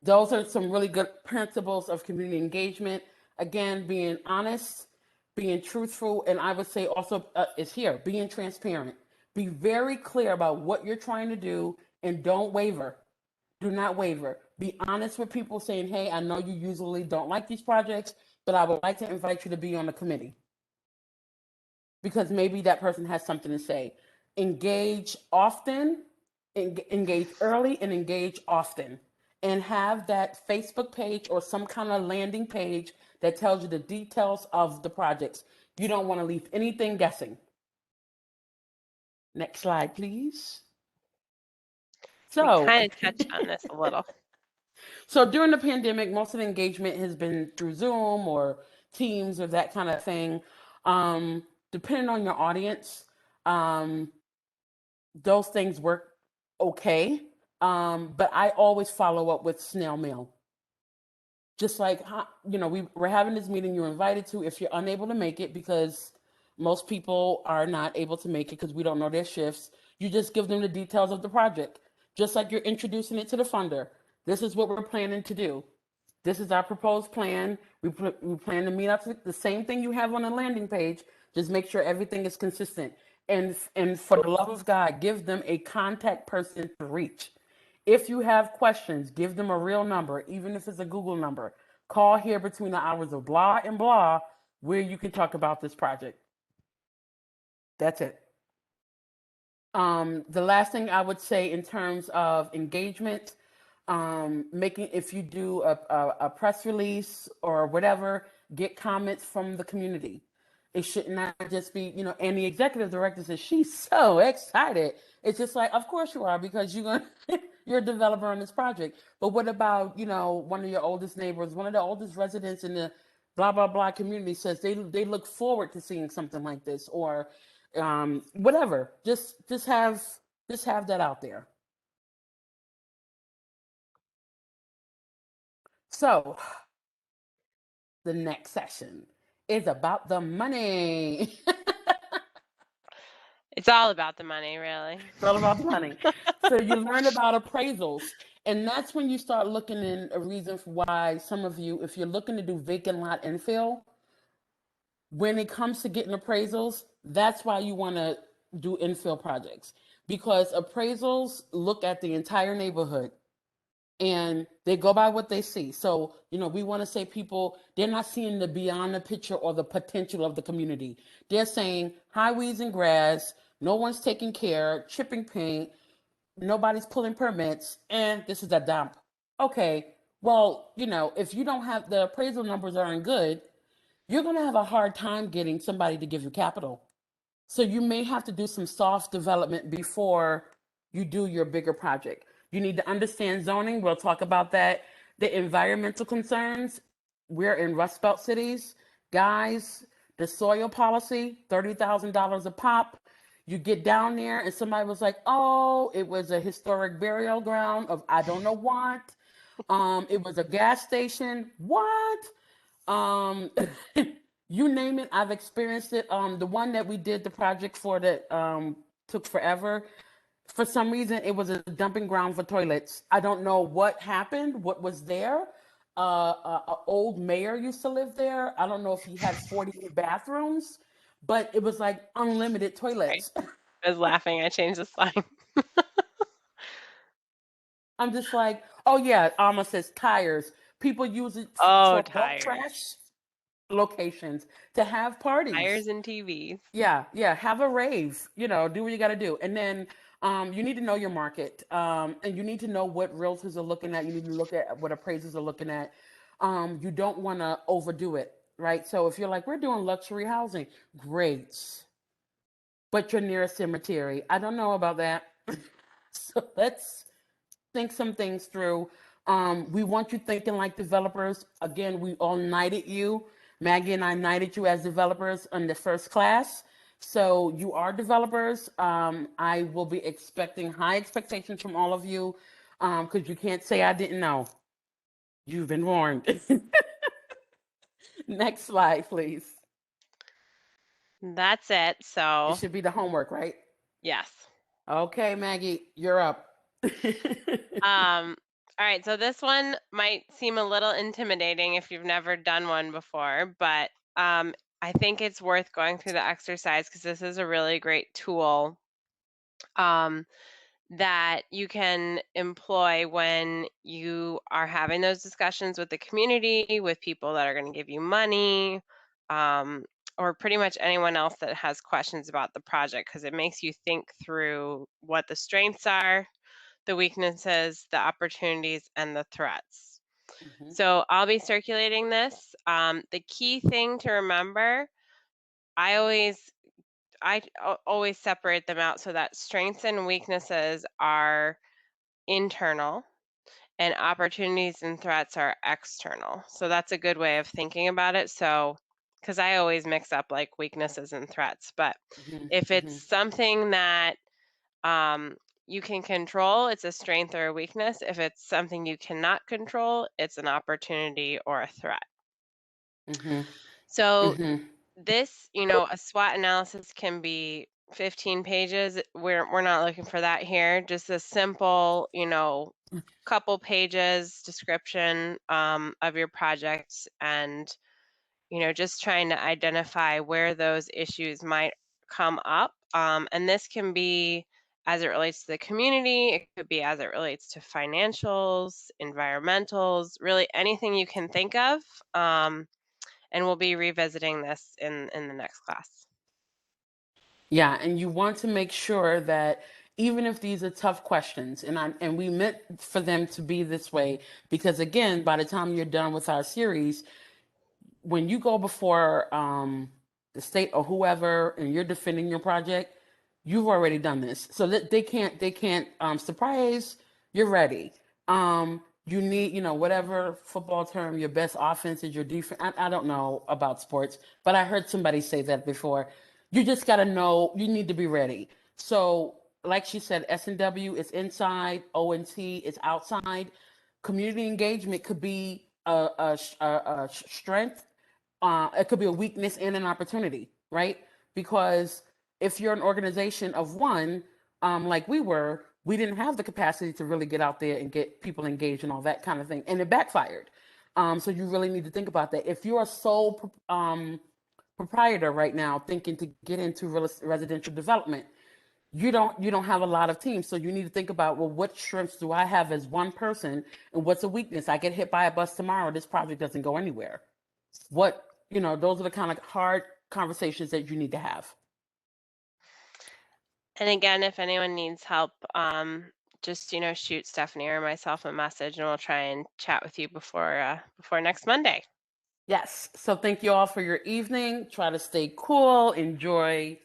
those are some really good principles of community engagement. Again, being honest, being truthful, and I would say also is here, being transparent. Be very clear about what you're trying to do, and don't waver. Do not waver. Be honest with people, saying, hey, I know you usually don't like these projects, but I would like to invite you to be on the committee. Because maybe that person has something to say. Engage often, engage early, and engage often. And have that Facebook page or some kind of landing page that tells you the details of the projects. You don't want to leave anything guessing. Next slide, please. So, we kind of touched on this a little. So during the pandemic, most of the engagement has been through Zoom or Teams or that kind of thing. Depending on your audience, those things work okay. But I always follow up with snail mail. Just like, we're having this meeting, you're invited to. If you're unable to make it, because most people are not able to make it because we don't know their shifts, you just give them the details of the project. Just like you're introducing it to the funder. This is what we're planning to do. This is our proposed plan. We plan to meet up with the same thing you have on the landing page. Just make sure everything is consistent. And for the love of God, give them a contact person to reach. If you have questions, give them a real number, even if it's a Google number. Call here between the hours of blah and blah where you can talk about this project. That's it. The last thing I would say in terms of engagement, if you do a press release or whatever, get comments from the community. It should not just be, and the executive director says she's so excited. It's just like, of course you are, because you're a developer on this project. But what about, one of your oldest neighbors, one of the oldest residents in the blah blah blah community says they look forward to seeing something like this, or whatever. Just have that out there. So the next session is about the money. It's all about the money, really. It's all about the money. So you learn about appraisals, and that's when you start looking in a reason for why some of you, if you're looking to do vacant lot infill, when it comes to getting appraisals, that's why you want to do infill projects, because appraisals look at the entire neighborhood and they go by what they see. So, we want to say people, they're not seeing the beyond the picture or the potential of the community. They're saying high weeds and grass, no one's taking care, chipping paint, nobody's pulling permits, and this is a dump. Okay, well, if you don't have the appraisal numbers aren't good, you're going to have a hard time getting somebody to give you capital. So you may have to do some soft development before you do your bigger project. You need to understand zoning. We'll talk about that. The environmental concerns. We're in Rust Belt cities. Guys, the soil policy, $30,000 a pop. You get down there and somebody was like, oh, it was a historic burial ground of I don't know what. It was a gas station. What? You name it, I've experienced it. The one that we did the project for that took forever. For some reason, it was a dumping ground for toilets. I don't know what happened, what was there. An old mayor used to live there. I don't know if he had 40 bathrooms, but it was like unlimited toilets. I was laughing. I changed the slide. I'm just like, oh yeah, almost says tires. People use it for bulk trash locations to have parties. Tires and TVs. Yeah, have a rave, do what you got to do. And then you need to know your market, and you need to know what realtors are looking at. You need to look at what appraisers are looking at. You don't want to overdo it, right? So if you're like, we're doing luxury housing, great, but you're near a cemetery. I don't know about that. So let's think some things through. We want you thinking like developers. Again, we all knighted you. Maggie and I knighted you as developers in the first class. So you are developers. I will be expecting high expectations from all of you, because you can't say I didn't know. You've been warned. Next slide, please. That's it. So It should be the homework, right? yes. Okay, Maggie, you're up. All right, so this one might seem a little intimidating if you've never done one before, but I think it's worth going through the exercise because this is a really great tool that you can employ when you are having those discussions with the community, with people that are going to give you money, or pretty much anyone else that has questions about the project, because it makes you think through what the strengths are, the weaknesses, the opportunities, and the threats. Mhm. So I'll be circulating this. The key thing to remember, I always separate them out so that strengths and weaknesses are internal and opportunities and threats are external. So that's a good way of thinking about it. So, because I always mix up like weaknesses and threats, but Mhm, if it's mhm. something that you can control, it's a strength or a weakness. If it's something you cannot control, it's an opportunity or a threat. Mhm, So mhm. this, a SWOT analysis can be 15 pages. We're not looking for that here. Just a simple, couple pages description of your project, and just trying to identify where those issues might come up. And this can be as it relates to the community. It could be as it relates to financials, environmentals, really anything you can think of. And we'll be revisiting this in the next class. Yeah, and you want to make sure that even if these are tough questions, and we meant for them to be this way, because again, by the time you're done with our series, when you go before the state or whoever and you're defending your project, you've already done this, so that they can't surprise. You're ready. You need, whatever football term, your best offense is your defense. I don't know about sports, but I heard somebody say that before. You just got to know, you need to be ready. So like she said, S&W is inside, O&T is outside. Community engagement could be a strength. It could be a weakness and an opportunity, right? Because if you're an organization of one, like we didn't have the capacity to really get out there and get people engaged and all that kind of thing, and it backfired. So you really need to think about that. If you're a sole proprietor right now thinking to get into residential development, you don't have a lot of teams, so you need to think about, well, what strengths do I have as one person, and what's a weakness? I get hit by a bus tomorrow, this project doesn't go anywhere. Those are the kind of hard conversations that you need to have. And again, if anyone needs help, just shoot Stephanie or myself a message, and we'll try and chat with you before next Monday. Yes. So thank you all for your evening. Try to stay cool. Enjoy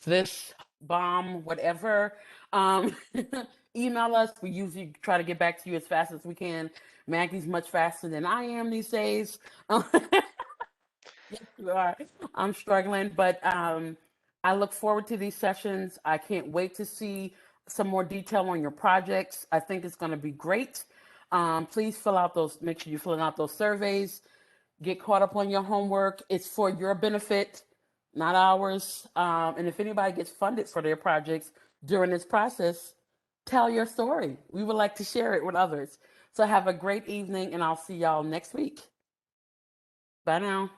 this bomb, whatever. Email us. We usually try to get back to you as fast as we can. Maggie's much faster than I am these days. Yes, you are. I'm struggling, but I look forward to these sessions. I can't wait to see some more detail on your projects. I think it's going to be great. Please make sure you're filling out those surveys. Get caught up on your homework. It's for your benefit, not ours. And if anybody gets funded for their projects during this process, tell your story. We would like to share it with others. So have a great evening, and I'll see y'all next week. Bye now.